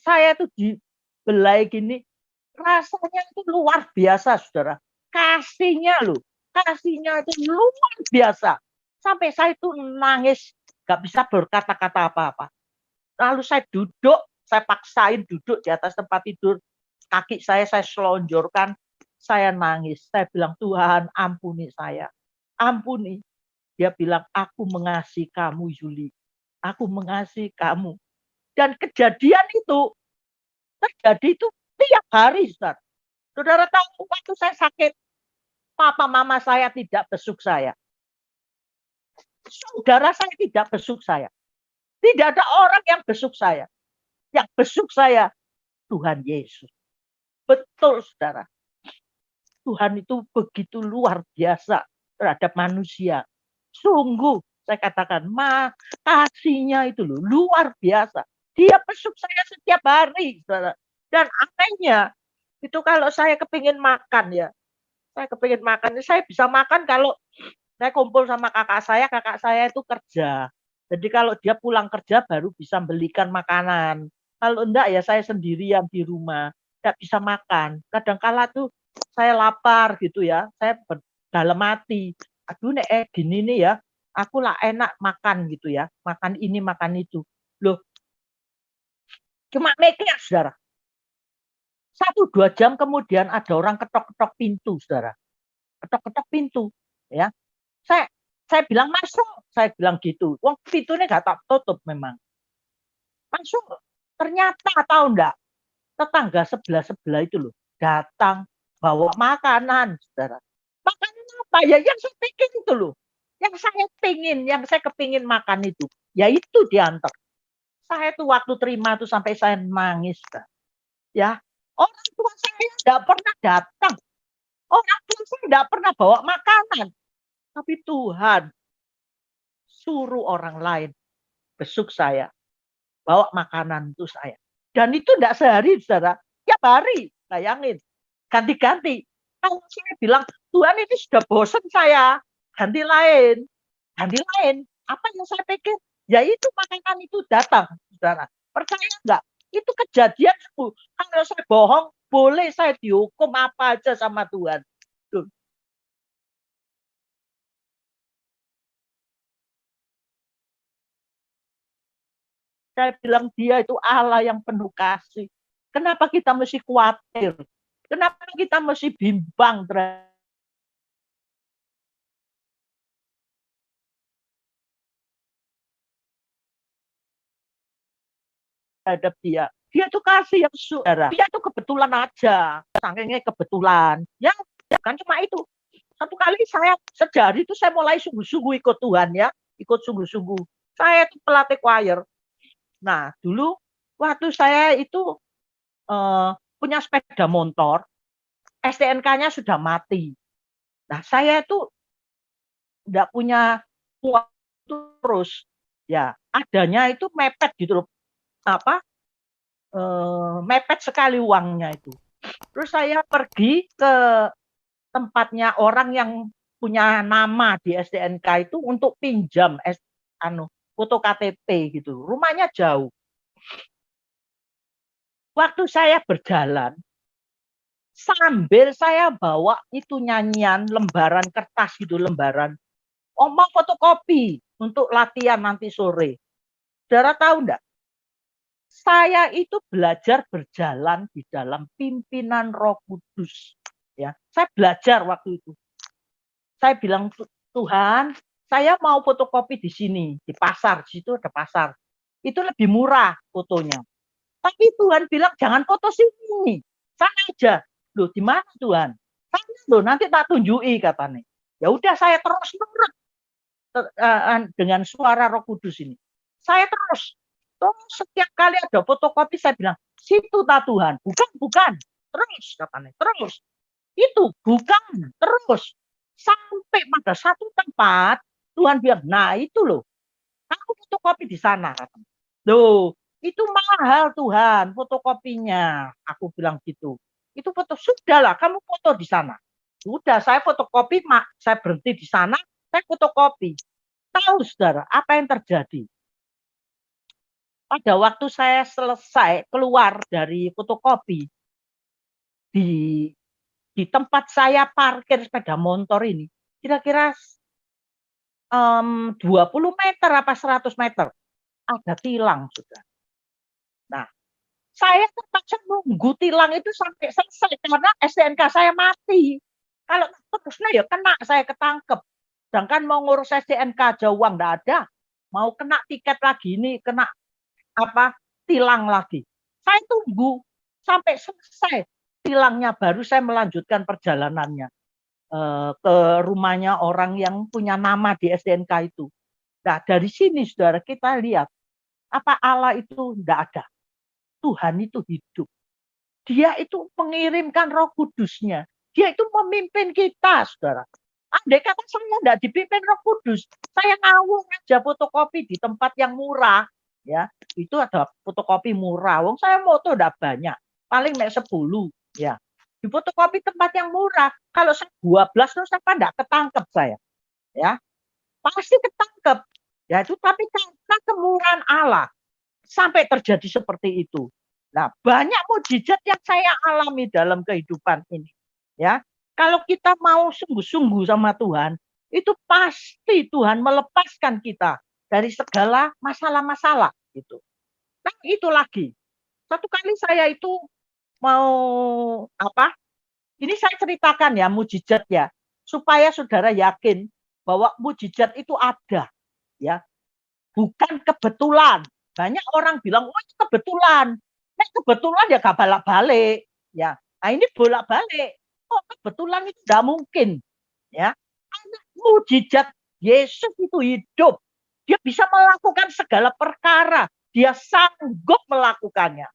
Speaker 2: saya itu dibelai gini, rasanya itu luar biasa saudara. Kasihnya loh, kasihnya itu luar biasa. Sampai saya itu nangis, gak bisa berkata-kata apa-apa. Lalu saya duduk, saya paksain duduk di atas tempat tidur. Kaki saya selonjorkan, saya nangis. Saya bilang, Tuhan ampuni saya. Ampuni. Dia bilang, aku mengasihi kamu Yuli. Aku mengasihi kamu. Dan kejadian itu terjadi itu tiap hari, Saudara. Saudara tahu waktu saya sakit, papa mama saya tidak besuk saya. Saudara saya tidak besuk saya. Tidak ada orang yang besuk saya. Yang besuk saya Tuhan Yesus. Betul, saudara. Tuhan itu begitu luar biasa terhadap manusia. Sungguh, saya katakan, kasihnya itu loh, luar biasa. Dia besuk saya setiap hari, saudara. Dan anehnya, itu kalau saya kepingin makan ya, saya bisa makan kalau saya kumpul sama kakak saya itu kerja. Jadi kalau dia pulang kerja baru bisa belikan makanan. Kalau enggak ya saya sendirian di rumah, enggak bisa makan. Kadang-kala tuh saya lapar gitu ya, saya dalam hati, aduh nek gini nih ya, aku lah enak makan gitu ya, makan ini makan itu. Loh, cuma mikir saudara. 1-2 jam kemudian ada orang ketok-ketok pintu, saudara. Ketok-ketok pintu, ya. Saya bilang masuk, saya bilang gitu. Wong pintunya nggak tak tutup memang. Masuk. Ternyata tahu enggak, tetangga sebelah itu loh datang bawa makanan, saudara. Makanan apa ya? Yang saya pikir itu loh. Yang saya kepingin makan itu, ya itu diantar. Saya tuh waktu terima tuh sampai saya nangis, ya. Orang tua saya nggak pernah datang. Orang tua saya nggak pernah bawa makanan. Tapi Tuhan suruh orang lain besuk saya, bawa makanan untuk saya. Dan itu tidak sehari, saudara. Tiap hari, bayangin. Ganti-ganti. Kalau saya bilang, Tuhan ini sudah bosan saya. Ganti lain. Ganti lain. Apa yang saya pikir? Ya itu makanan itu datang, saudara. Percaya enggak? Itu kejadian. Kalau saya bohong, boleh saya dihukum apa aja sama Tuhan. Tuh. Saya bilang dia itu Allah yang penuh kasih. Kenapa kita mesti khawatir? Kenapa kita mesti bimbang terhadap dia? Dia tuh kasih yang saudara. Dia tuh kebetulan aja. Sakingnya kebetulan. Ya, kan cuma itu. Satu kali saya sejari itu saya mulai sungguh-sungguh ikut Tuhan ya. Ikut sungguh-sungguh. Saya itu pelatih choir. Nah, dulu waktu saya itu punya sepeda motor, STNK-nya sudah mati. Nah, saya itu enggak punya uang terus. Ya, adanya itu mepet gitu loh. Apa? Mepet sekali uangnya itu. Terus saya pergi ke tempatnya orang yang punya nama di STNK itu untuk pinjam foto KTP gitu. Rumahnya jauh. Waktu saya berjalan, sambil saya bawa itu nyanyian lembaran kertas gitu, lembaran. Mau fotokopi untuk latihan nanti sore. Saudara tahu enggak? Saya itu belajar berjalan di dalam pimpinan Roh Kudus. Ya, saya belajar waktu itu. Saya bilang, Tuhan, saya mau fotokopi di sini, di pasar. Di situ ada pasar. Itu lebih murah fotonya. Tapi Tuhan bilang, jangan foto sini. Sana aja. Loh, di mana Tuhan? Sana loh, nanti tak tunjuki katanya. Ya udah saya terus nurut dengan suara Roh Kudus ini. Saya terus setiap kali ada fotokopi saya bilang, situ tak Tuhan. Bukan. Terus katanya, terus. Itu bukan, terus. Sampai pada satu tempat, Tuhan bilang, nah itu loh, kamu fotokopi di sana. Katanya. Loh, itu mahal Tuhan fotokopinya. Aku bilang gitu. Itu foto, sudahlah kamu foto di sana. Sudah, saya fotokopi, saya berhenti di sana, saya fotokopi. Tahu saudara, apa yang terjadi? pada waktu saya selesai keluar dari fotokopi di tempat saya parkir sepeda motor ini, kira-kira 20 meter apa 100 meter ada tilang sudah. Nah, saya terpaksa nunggu tilang itu sampai selesai karena STNK saya mati. Kalau terusnya ya kena, saya ketangkep. Sedangkan mau ngurus STNK aja uang nggak ada. Mau kena tiket lagi ini, kena apa tilang lagi. Saya tunggu sampai selesai tilangnya baru saya melanjutkan perjalanannya ke rumahnya orang yang punya nama di STNK itu. Nah, dari sini saudara kita lihat apa Allah itu tidak ada. Tuhan itu hidup. Dia itu mengirimkan Roh Kudusnya. Dia itu memimpin kita, saudara. Andai kata saya tidak dipimpin Roh Kudus, saya ngawur aja fotokopi di tempat yang murah, ya itu ada fotokopi murah. Wong saya moto tidak banyak, paling 10, ya. Di fotokopi tempat yang murah, kalau saya 12 terus apa tidak ketangkep saya, ya pasti ketangkep. Ya itu tapi karena kemurahan Allah sampai terjadi seperti itu. Nah, banyak mukjizat yang saya alami dalam kehidupan ini. Ya, kalau kita mau sungguh-sungguh sama Tuhan, itu pasti Tuhan melepaskan kita dari segala masalah-masalah gitu. Nah, itu lagi. Satu kali saya itu mau apa? Ini saya ceritakan ya mukjizat ya, supaya saudara yakin bahwa mukjizat itu ada, ya, bukan kebetulan. Banyak orang bilang, oh itu kebetulan. Nah, kebetulan ya gak balik-balik. Ya, nah ini bolak-balik. Oh kebetulan itu tidak mungkin. Ya, karena mujizat Yesus itu hidup. Dia bisa melakukan segala perkara. Dia sanggup melakukannya.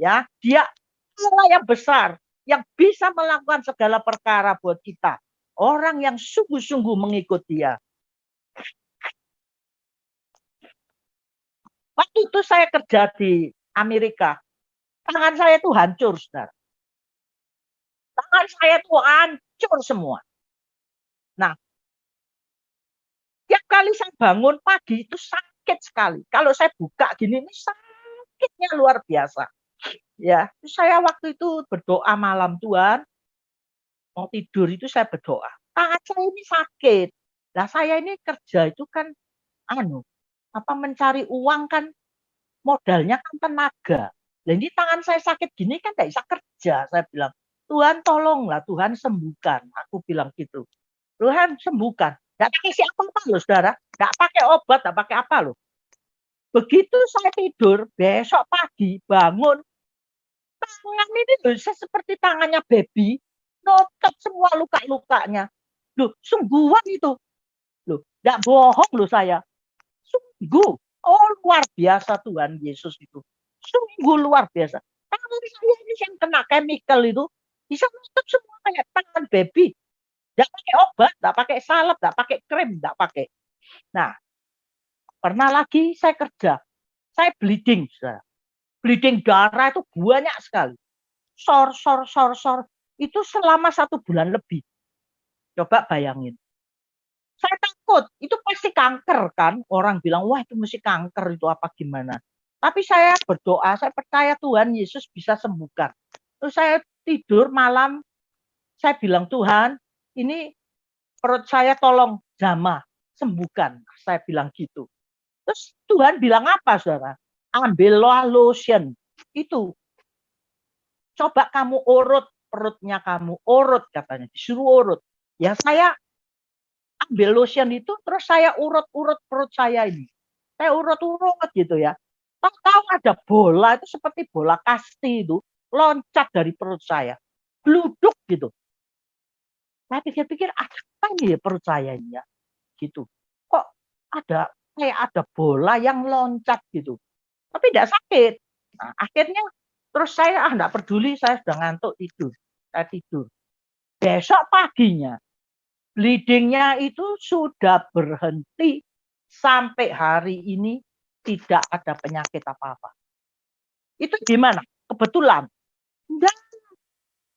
Speaker 2: Ya, dia Allah yang besar yang bisa melakukan segala perkara buat kita. Orang yang sungguh-sungguh mengikut dia. Waktu itu saya kerja di Amerika, tangan saya itu hancur, saudara. Tangan saya itu hancur semua. Nah, tiap kali saya bangun pagi itu sakit sekali. Kalau saya buka gini, ini sakitnya luar biasa. Ya, saya waktu itu berdoa malam, Tuhan, mau tidur itu saya berdoa. Tangan saya ini sakit. Nah, saya ini kerja itu kan mencari uang kan modalnya kan tenaga. Nah, ini tangan saya sakit gini kan tidak bisa kerja. Saya bilang, Tuhan tolonglah, Tuhan sembuhkan. Aku bilang gitu. Tuhan sembuhkan. Tidak pakai siapa-apa loh, saudara. Tidak pakai obat, tidak pakai apa loh. Begitu saya tidur, besok pagi bangun, tangan ini loh, seperti tangannya baby, nutup semua luka-lukanya. Loh, sungguhan itu. Loh, tidak bohong loh saya. Sungguh. Oh, luar biasa Tuhan Yesus itu. Sungguh luar biasa. Tangan saya ini yang kena chemical itu bisa nutup semua kayak tangan baby. Tidak pakai obat, tidak pakai salep, tidak pakai krim, tidak pakai. Nah, pernah lagi saya kerja, saya bleeding, bleeding darah itu banyak sekali. Sor. Itu selama 1 bulan lebih. Coba bayangin. Saya takut, itu pasti kanker kan. Orang bilang, wah itu mesti kanker, itu apa gimana. Tapi saya berdoa, saya percaya Tuhan Yesus bisa sembuhkan. Terus saya tidur malam, saya bilang, Tuhan, ini perut saya tolong jamah, sembuhkan. Saya bilang gitu. Terus Tuhan bilang apa, saudara? Ambillah lotion. Itu. Coba kamu urut perutnya kamu. Urut katanya. Disuruh urut. Ya saya ambil lotion itu, terus saya urut-urut perut saya ini. Saya urut-urut gitu ya. Tahu ada bola itu seperti bola kasti itu. Loncat dari perut saya. Gluduk gitu. Saya pikir-pikir, apa ini ya perut saya ini ya? Gitu. Kok ada kayak ada bola yang loncat gitu. Tapi tidak sakit. Nah, akhirnya terus saya tidak peduli, saya sudah ngantuk tidur. Saya tidur. Besok paginya bleedingnya itu sudah berhenti sampai hari ini tidak ada penyakit apa-apa. Itu gimana? Kebetulan? Enggak,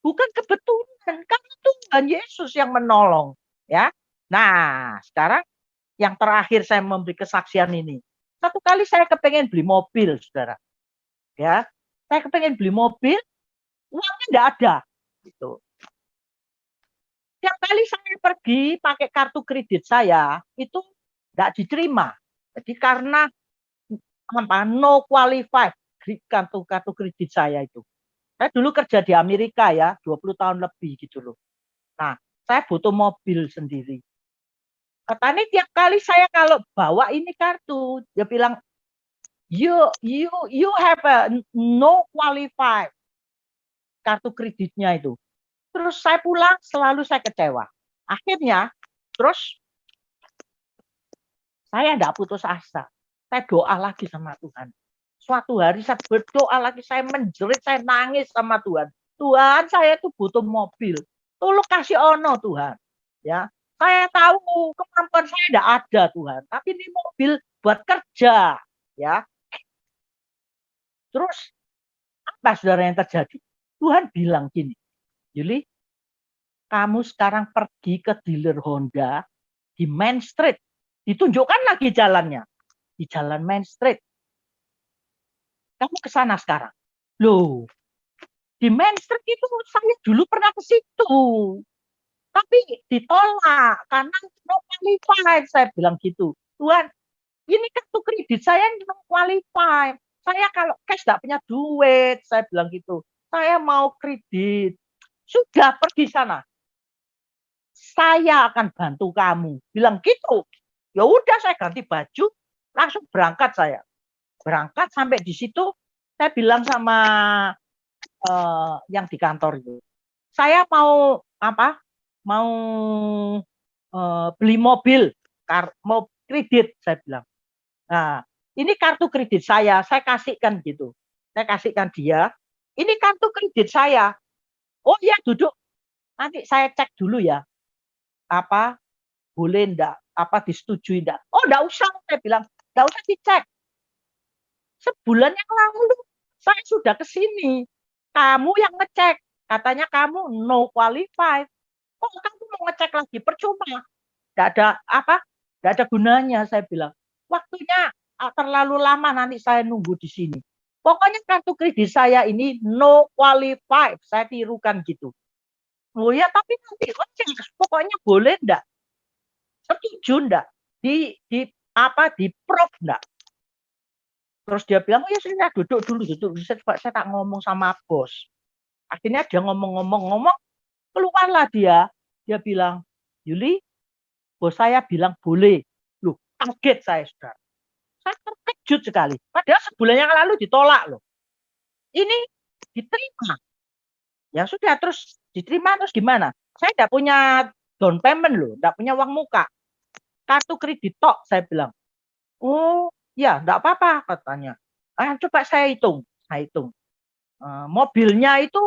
Speaker 2: bukan kebetulan. Karena Tuhan Yesus yang menolong. Ya. Nah, sekarang yang terakhir saya memberi kesaksian ini. Satu kali saya kepengen beli mobil, saudara. Ya, saya kepengen beli mobil, uangnya enggak ada. Gitu. Tiap kali saya pergi pakai kartu kredit saya, itu enggak diterima. Jadi karena no qualified kartu kredit saya itu. Saya dulu kerja di Amerika ya, 20 tahun lebih gitu loh. Nah, saya butuh mobil sendiri. Katanya tiap kali saya kalau bawa ini kartu, dia bilang, you have a no qualified kartu kreditnya itu. Terus saya pulang selalu saya kecewa. Akhirnya, terus saya enggak putus asa. Saya doa lagi sama Tuhan. Suatu hari saya berdoa lagi, saya menjerit, saya nangis sama Tuhan. Tuhan, saya itu butuh mobil. Tolong kasih ono Tuhan. Ya, saya tahu kemampuan saya tidak ada Tuhan, tapi ini mobil buat kerja. Ya, terus apa saudara yang terjadi? Tuhan bilang gini, Yuli, kamu sekarang pergi ke dealer Honda di Main Street. Ditunjukkan lagi jalannya. Di jalan Main Street. Kamu ke sana sekarang. Loh, di Main Street itu saya dulu pernah ke situ. Tapi ditolak karena no qualified. Saya bilang gitu. Tuhan, ini kartu kredit saya no qualified. Saya kalau cash tidak punya duit. Saya bilang gitu. Saya mau kredit. Sudah pergi sana. Saya akan bantu kamu. Bilang gitu. Ya udah saya ganti baju, langsung berangkat saya. Berangkat sampai di situ, saya bilang sama yang di kantor itu, saya mau apa? Mau beli mobil, mau kredit, saya bilang. Nah, ini kartu kredit saya kasihkan gitu. Saya kasihkan dia, ini kartu kredit saya. Oh iya, duduk. Nanti saya cek dulu ya. Apa boleh enggak? Apa disetujui enggak? Oh, enggak usah, saya bilang. Enggak usah dicek. Sebulan yang lalu saya sudah ke sini. Kamu yang ngecek. Katanya kamu no qualified. Kok kamu mau ngecek lagi? Percuma. Enggak ada apa? Enggak ada gunanya, saya bilang. Waktunya terlalu lama nanti saya nunggu di sini. Pokoknya kartu kredit saya ini no qualified. Saya tirukan gitu. Oh ya, tapi nanti pokoknya boleh enggak? Setuju enggak? Di proof enggak? Terus dia bilang, oh ya sudah duduk dulu. Saya tak ngomong sama bos. Akhirnya dia ngomong, keluarlah dia. Dia bilang, Yuli, bos saya bilang boleh. Loh, kaget saya, saudara. Saya terkejut sekali. Padahal sebulan yang lalu ditolak loh. Ini diterima. Ya sudah, terus diterima terus gimana? Saya tidak punya down payment loh, tidak punya uang muka. Kartu kredit tok, saya bilang. Oh, ya, enggak apa-apa katanya. Coba saya hitung. Mobilnya itu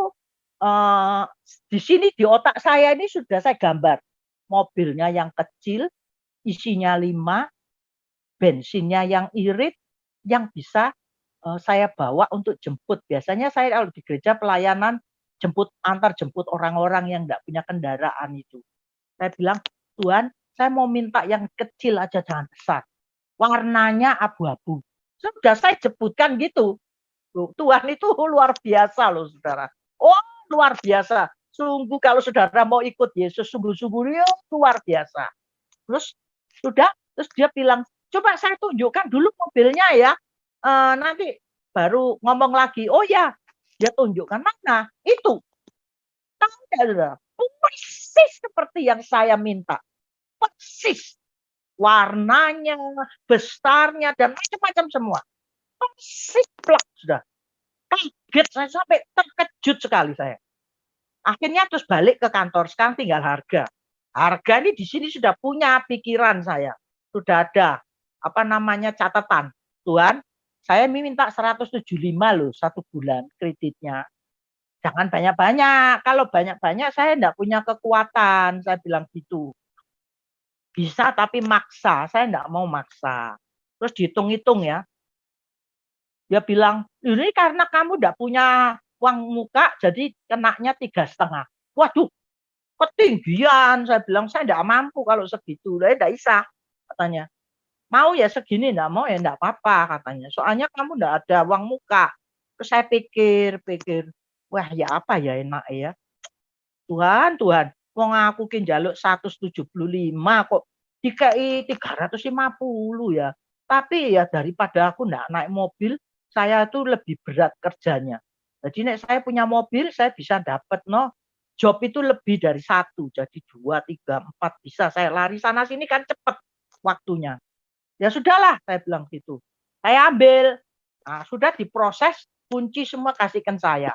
Speaker 2: di sini di otak saya ini sudah saya gambar. Mobilnya yang kecil, isinya 5, bensinnya yang irit, yang bisa saya bawa untuk jemput. Biasanya saya kalau di gereja pelayanan antar jemput orang-orang yang enggak punya kendaraan itu. Saya bilang, Tuhan, saya mau minta yang kecil aja, jangan besar. Warnanya abu-abu. Sudah saya jemputkan gitu. Tuhan itu luar biasa loh, saudara. Oh, luar biasa. Sungguh kalau saudara mau ikut Yesus, sungguh-sungguh luar biasa. Terus dia bilang, coba saya tunjukkan dulu mobilnya ya. Nanti baru ngomong lagi. Oh ya, dia tunjukkan mana? Itu. Tahu nggak, saudara? Persis seperti yang saya minta. Persis. Warnanya, besarnya, dan macam-macam semua. Persis plak sudah. Kaget saya sampai terkejut sekali saya. Akhirnya terus balik ke kantor, sekarang tinggal harga. Harga ini di sini sudah punya pikiran saya. Sudah ada catatan. Tuhan, saya minta 175 loh 1 bulan kreditnya. Jangan banyak-banyak. Kalau banyak-banyak saya enggak punya kekuatan, saya bilang gitu. Bisa tapi maksa, saya enggak mau maksa. Terus dihitung-hitung ya. Dia bilang, ini karena kamu enggak punya uang muka, jadi kenanya 3,5. Waduh, ketinggian. Saya bilang, saya enggak mampu kalau segitu. Saya enggak bisa, katanya. Mau ya segini, enggak mau ya enggak apa-apa katanya. Soalnya kamu enggak ada uang muka. Terus saya pikir-pikir, wah ya apa ya enak ya. Tuhan, wong aku ki njaluk 175 kok dikai 350 ya. Tapi ya daripada aku ndak naik mobil, saya tuh lebih berat kerjanya. Jadi nek saya punya mobil, saya bisa dapat no job itu lebih dari satu, jadi 2, 3, 4 bisa saya lari sana sini kan cepet waktunya. Ya sudahlah, saya bilang gitu. Saya ambil, nah, sudah diproses, kunci semua kasihkan saya.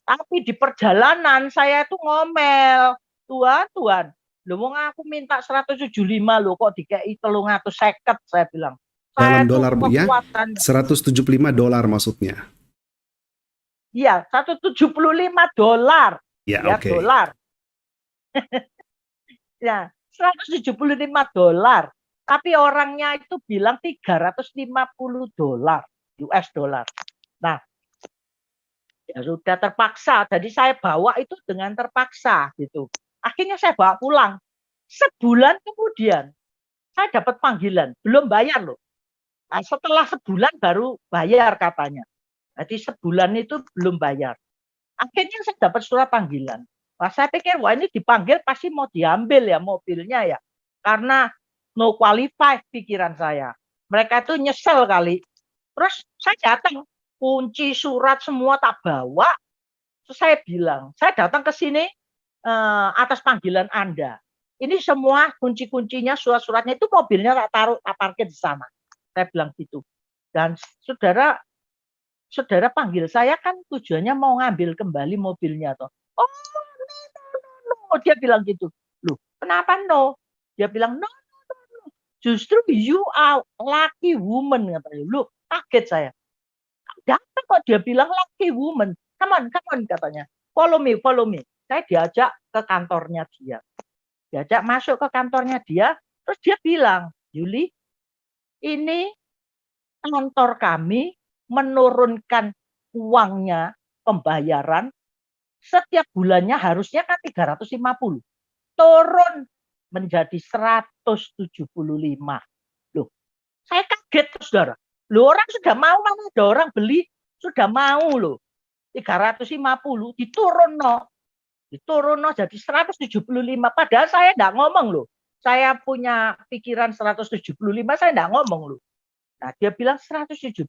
Speaker 2: Tapi di perjalanan saya itu ngomel. Tuhan, lu mau aku minta 175 lo kok dikei 350 saya bilang.
Speaker 3: Dalam
Speaker 2: Saya tuh
Speaker 3: dolar, Bu, ya?
Speaker 2: kekuatan.
Speaker 3: $175 maksudnya.
Speaker 2: Iya, 175 dolar.
Speaker 3: Ya,
Speaker 2: Ya,
Speaker 3: oke.
Speaker 2: dolar. Ya, 175 dolar. Tapi orangnya itu bilang 350 dolar, US dollar. Nah, ya sudah terpaksa. Jadi saya bawa itu dengan terpaksa gitu. Akhirnya saya bawa pulang. Sebulan kemudian saya dapat panggilan, belum bayar loh. Nah, setelah sebulan baru bayar katanya. Jadi sebulan itu belum bayar. Akhirnya saya dapat surat panggilan. Nah, saya pikir wah ini dipanggil pasti mau diambil ya mobilnya ya. Karena no qualified pikiran saya. Mereka itu nyesel kali. Terus saya datang, kunci surat semua tak bawa. Terus saya bilang, saya datang ke sini atas panggilan Anda. Ini semua kunci-kuncinya, surat-suratnya itu mobilnya tak taruh, tak parkir di sana. Saya bilang gitu. Dan saudara panggil saya kan tujuannya mau ngambil kembali mobilnya toh. Oh, no. Dia bilang gitu. Loh, kenapa no? Dia bilang no. Justru you are lucky woman katanya. Loh, kaget saya. Kenapa kok dia bilang lucky woman? Come on katanya. Follow me. Saya diajak ke kantornya dia. Diajak masuk ke kantornya dia, terus dia bilang, Yuli, ini kantor kami menurunkan uangnya pembayaran setiap bulannya harusnya kan 350. Turun menjadi 175. Loh, saya kaget, saudara. Loh, orang sudah mau, mana ada orang beli, sudah mau loh. 350 diturun jadi 175. Padahal saya enggak ngomong loh. Saya punya pikiran 175, saya enggak ngomong loh. Nah, dia bilang 175.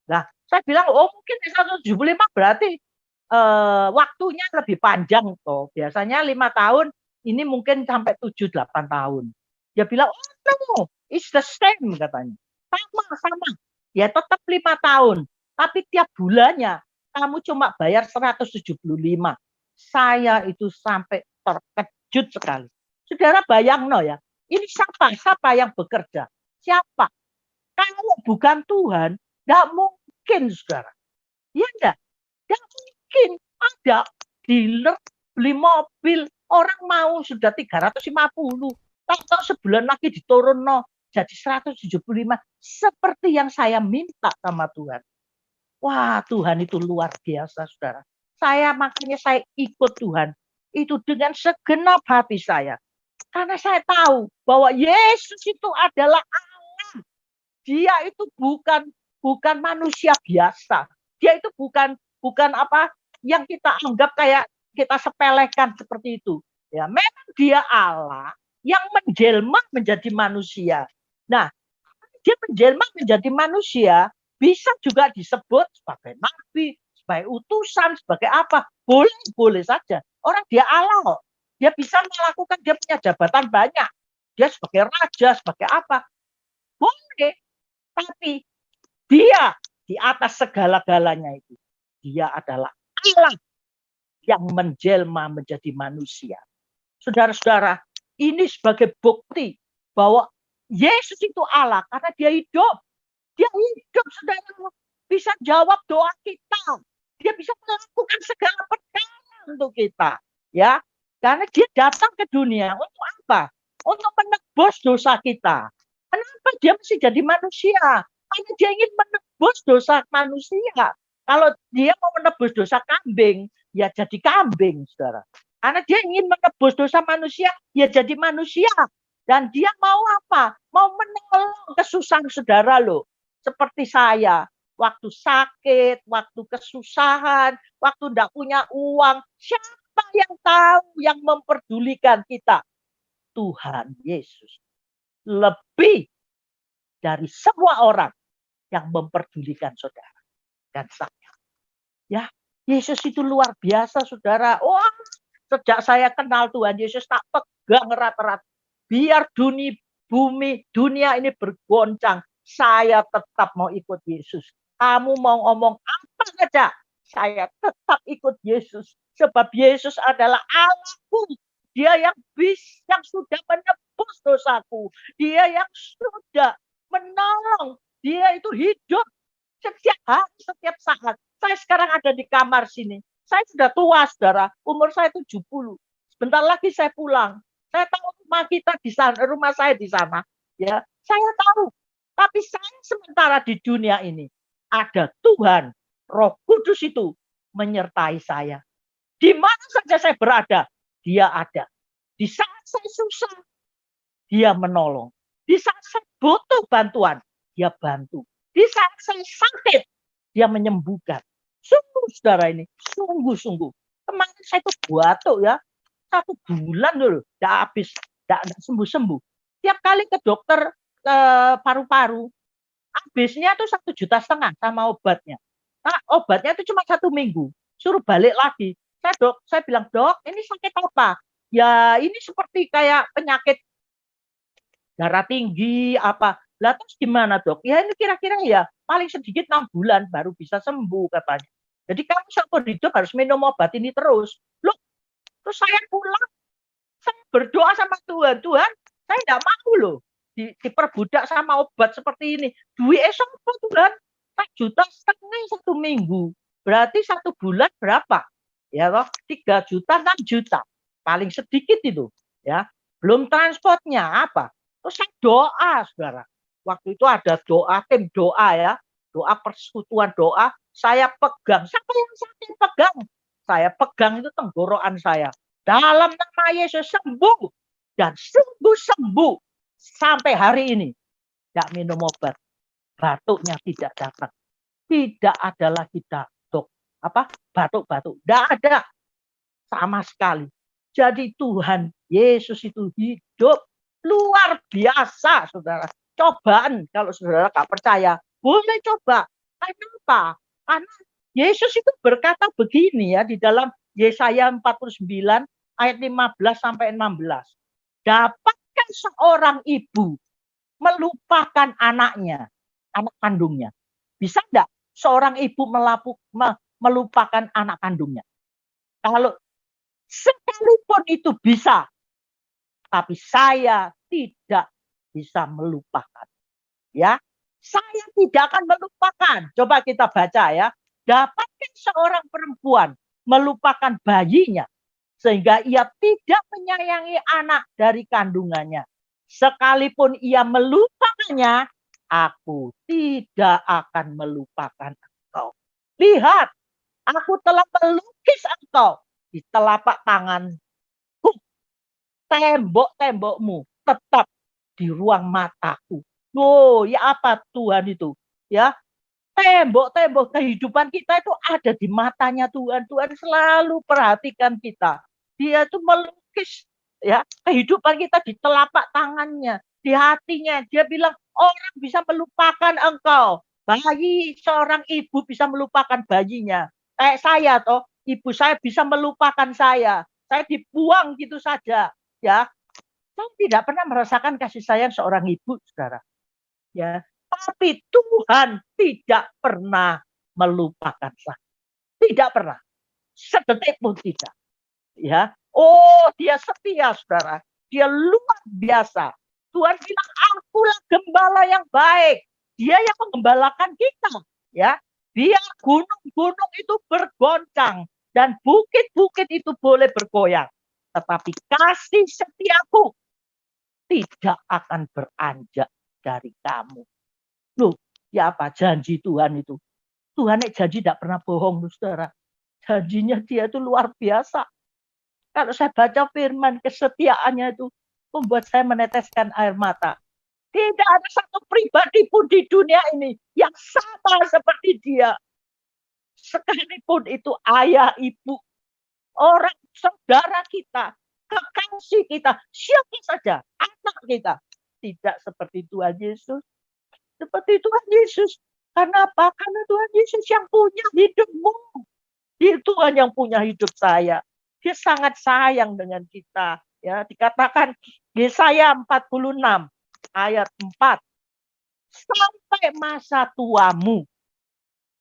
Speaker 2: Nah, saya bilang, oh mungkin 175 berarti waktunya lebih panjang toh. Biasanya 5 tahun, ini mungkin sampai 7-8 tahun. Dia bilang, oh no, it's the same katanya. Sama. Ya tetap 5 tahun. Tapi tiap bulannya kamu cuma bayar 175. Saya itu sampai terkejut sekali. Saudara bayang no ya, ini siapa yang bekerja? Siapa? Kalau bukan Tuhan, tidak mungkin, saudara. Ya enggak? Tidak mungkin ada dealer beli mobil, orang mau sudah 350. Kalau sebulan lagi diturun no, jadi 175. Seperti yang saya minta sama Tuhan. Wah, Tuhan itu luar biasa, saudara. Makanya saya ikut Tuhan. Itu dengan segenap hati saya. Karena saya tahu bahwa Yesus itu adalah Allah. Dia itu bukan manusia biasa. Dia itu bukan apa yang kita anggap kayak kita sepelekan seperti itu. Ya, memang dia Allah yang menjelma menjadi manusia. Nah, dia menjelma menjadi manusia bisa juga disebut sebagai nabi, sebagai utusan, sebagai apa? Boleh saja. Orang dia Allah. Dia bisa melakukan, dia punya jabatan banyak. Dia sebagai raja, sebagai apa? Boleh. Tapi dia di atas segala-galanya itu. Dia adalah Allah yang menjelma menjadi manusia. Saudara-saudara, ini sebagai bukti bahwa Yesus itu Allah karena dia hidup. Dia hidup, saudara. Bisa jawab doa kita. Dia bisa melakukan segala perkara untuk kita. Ya, karena dia datang ke dunia untuk apa? Untuk menebus dosa kita. Kenapa dia mesti jadi manusia? Karena dia ingin menebus dosa manusia. Kalau dia mau menebus dosa kambing, ya jadi kambing, saudara. Karena dia ingin menebus dosa manusia, ya jadi manusia. Dan dia mau apa? Mau menolong kesusahan saudara loh. Seperti saya, waktu sakit, waktu kesusahan, waktu tidak punya uang. Siapa yang tahu, yang memperdulikan kita? Tuhan Yesus. Lebih dari semua orang yang memperdulikan saudara dan saya. Ya, Yesus itu luar biasa, saudara. Wah, sejak saya kenal Tuhan Yesus, tak pegang erat-erat. Biar dunia ini bergoncang, saya tetap mau ikut Yesus. Kamu mau ngomong apa saja, saya tetap ikut Yesus. Sebab Yesus adalah Allahku. Dia yang sudah menebus dosaku. Dia yang sudah menolong. Dia itu hidup setiap hari, setiap saat. Saya sekarang ada di kamar sini. Saya sudah tua, saudara. Umur saya 70. Sebentar lagi saya pulang. Saya tahu rumah kita di sana, rumah saya di sana. Ya, saya tahu. Tapi saya sementara di dunia ini ada Tuhan, Roh Kudus itu menyertai saya. Di mana saja saya berada, Dia ada. Di saat saya susah, Dia menolong. Di saat saya butuh bantuan, Dia bantu. Di saat saya sakit, Dia menyembuhkan. Sungguh, saudara ini, sungguh-sungguh. Kemarin saya itu batuk ya, 1 bulan dulu, tidak habis, tidak sembuh-sembuh. Tiap kali ke dokter paru-paru, habisnya tuh 1,5 juta sama obatnya. Nah, obatnya itu cuma 1 minggu, suruh balik lagi. Saya bilang, dok, ini sakit apa? Ya, ini seperti kayak penyakit darah tinggi apa. Lah terus gimana, dok? Ya ini kira-kira ya paling sedikit 6 bulan baru bisa sembuh katanya. Jadi kamu seumur hidup harus minum obat ini terus. Loh, terus saya pulang, saya berdoa sama Tuhan. Tuhan, saya tidak mau loh diperbudak sama obat seperti ini. Duit apa Tuhan? 4,5 juta 1 minggu. Berarti 1 bulan berapa? Ya toh, 3 juta, 6 juta. Paling sedikit itu. Ya, belum transportnya apa. Terus saya doa, saudara. Waktu itu ada doa, tim doa ya. Doa persekutuan doa. Saya pegang. Siapa yang saya pegang? Saya pegang itu tenggorokan saya. Dalam nama Yesus sembuh. Dan sungguh sembuh. Sampai hari ini. Tidak minum obat. Batuknya tidak datang. Tidak ada lagi batuk-batuk. Tidak ada. Sama sekali. Jadi Tuhan Yesus itu hidup. Luar biasa, saudara. Cobaan, kalau saudara nggak percaya, boleh coba. Kenapa? Karena Yesus itu berkata begini ya, di dalam Yesaya 49 ayat 15 sampai 16. Dapatkah seorang ibu melupakan anaknya, anak kandungnya? Bisa enggak seorang ibu melupakan anak kandungnya? Kalau sekalipun itu bisa, tapi saya tidak bisa melupakan. Ya, saya tidak akan melupakan. Coba kita baca ya. Dapatkah seorang perempuan melupakan bayinya sehingga ia tidak menyayangi anak dari kandungannya? Sekalipun ia melupakannya, aku tidak akan melupakan engkau. Lihat, aku telah melukis engkau di telapak tangan. Tembok-tembokmu tetap di ruang mataku. Oh, ya apa Tuhan itu? Ya, tembok-tembok kehidupan kita itu ada di matanya Tuhan. Tuhan selalu perhatikan kita. Dia itu melukis ya kehidupan kita di telapak tangannya, di hatinya. Dia bilang, orang bisa melupakan engkau. Bayi seorang ibu bisa melupakan bayinya. Kayak saya toh, ibu saya bisa melupakan saya. Saya dibuang gitu saja. Ya, saya tidak pernah merasakan kasih sayang seorang ibu, saudara. Ya, tapi Tuhan tidak pernah melupakan saya. Tidak pernah. Sedetik pun tidak. Ya, oh dia setia, saudara. Dia luar biasa. Tuhan bilang, akulah gembala yang baik. Dia yang menggembalakan kita. Ya, biar gunung-gunung itu bergoncang dan bukit-bukit itu boleh bergoyang. Tetapi kasih setiaku tidak akan beranjak dari kamu. Loh, ya apa janji Tuhan itu? Tuhan janji tidak pernah bohong, saudara. Janjinya dia itu luar biasa. Kalau saya baca firman kesetiaannya itu, membuat saya meneteskan air mata. Tidak ada satu pribadi pun di dunia ini yang sama seperti dia. Sekalipun itu ayah, ibu, orang saudara kita, kekasih kita, siapa saja, anak kita. Tidak seperti Tuhan Yesus. Seperti Tuhan Yesus. Karena apa? Karena Tuhan Yesus yang punya hidupmu. Dia Tuhan yang punya hidup saya. Dia sangat sayang dengan kita. Ya, dikatakan Yesaya 46 ayat 4. Sampai masa tuamu,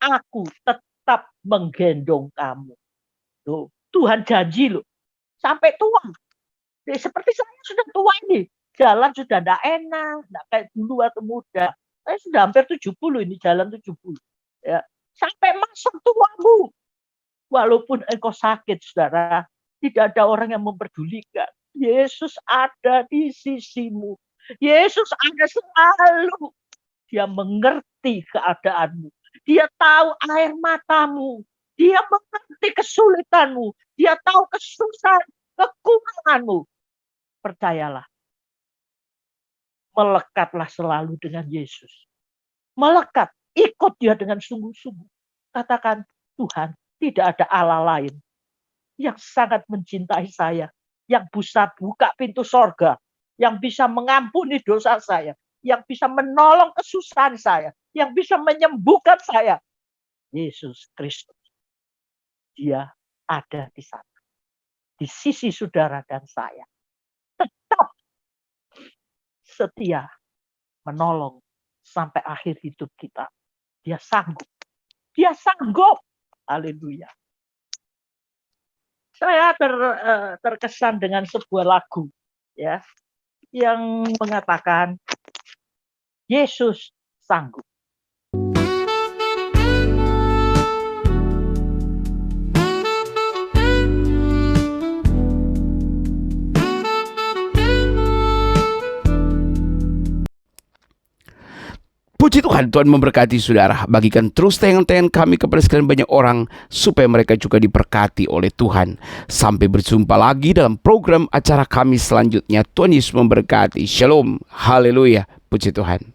Speaker 2: aku tetap menggendong kamu. Tuh, Tuhan janji loh. Sampai tua. Seperti saya sudah tua ini. Jalan sudah tidak enak. Tidak kayak dulu atau muda. Saya sudah hampir 70 ini. Jalan 70. Ya. Sampai masa tuamu. Walaupun engkau sakit, saudara. Tidak ada orang yang memperdulikan. Yesus ada di sisimu. Yesus ada selalu. Dia mengerti keadaanmu. Dia tahu air matamu. Dia mengerti kesulitanmu. Dia tahu kesusahan, kekuranganmu. Percayalah. Melekatlah selalu dengan Yesus. Melekat. Ikut dia dengan sungguh-sungguh. Katakan, Tuhan, tidak ada Allah lain yang sangat mencintai saya. Yang bisa buka pintu sorga. Yang bisa mengampuni dosa saya. Yang bisa menolong kesusahan saya. Yang bisa menyembuhkan saya. Yesus Kristus. Dia ada di sana. Di sisi saudara dan saya. Tetap setia menolong sampai akhir hidup kita. Dia sanggup. Dia sanggup. Haleluya. Saya terkesan dengan sebuah lagu ya yang mengatakan Yesus sanggup.
Speaker 1: Puji Tuhan, Tuhan memberkati saudara. Bagikan terus tayangan-tayangan kami kepada sekalian banyak orang, supaya mereka juga diberkati oleh Tuhan. Sampai berjumpa lagi dalam program acara kami selanjutnya. Tuhan Yesus memberkati. Shalom. Haleluya. Puji Tuhan.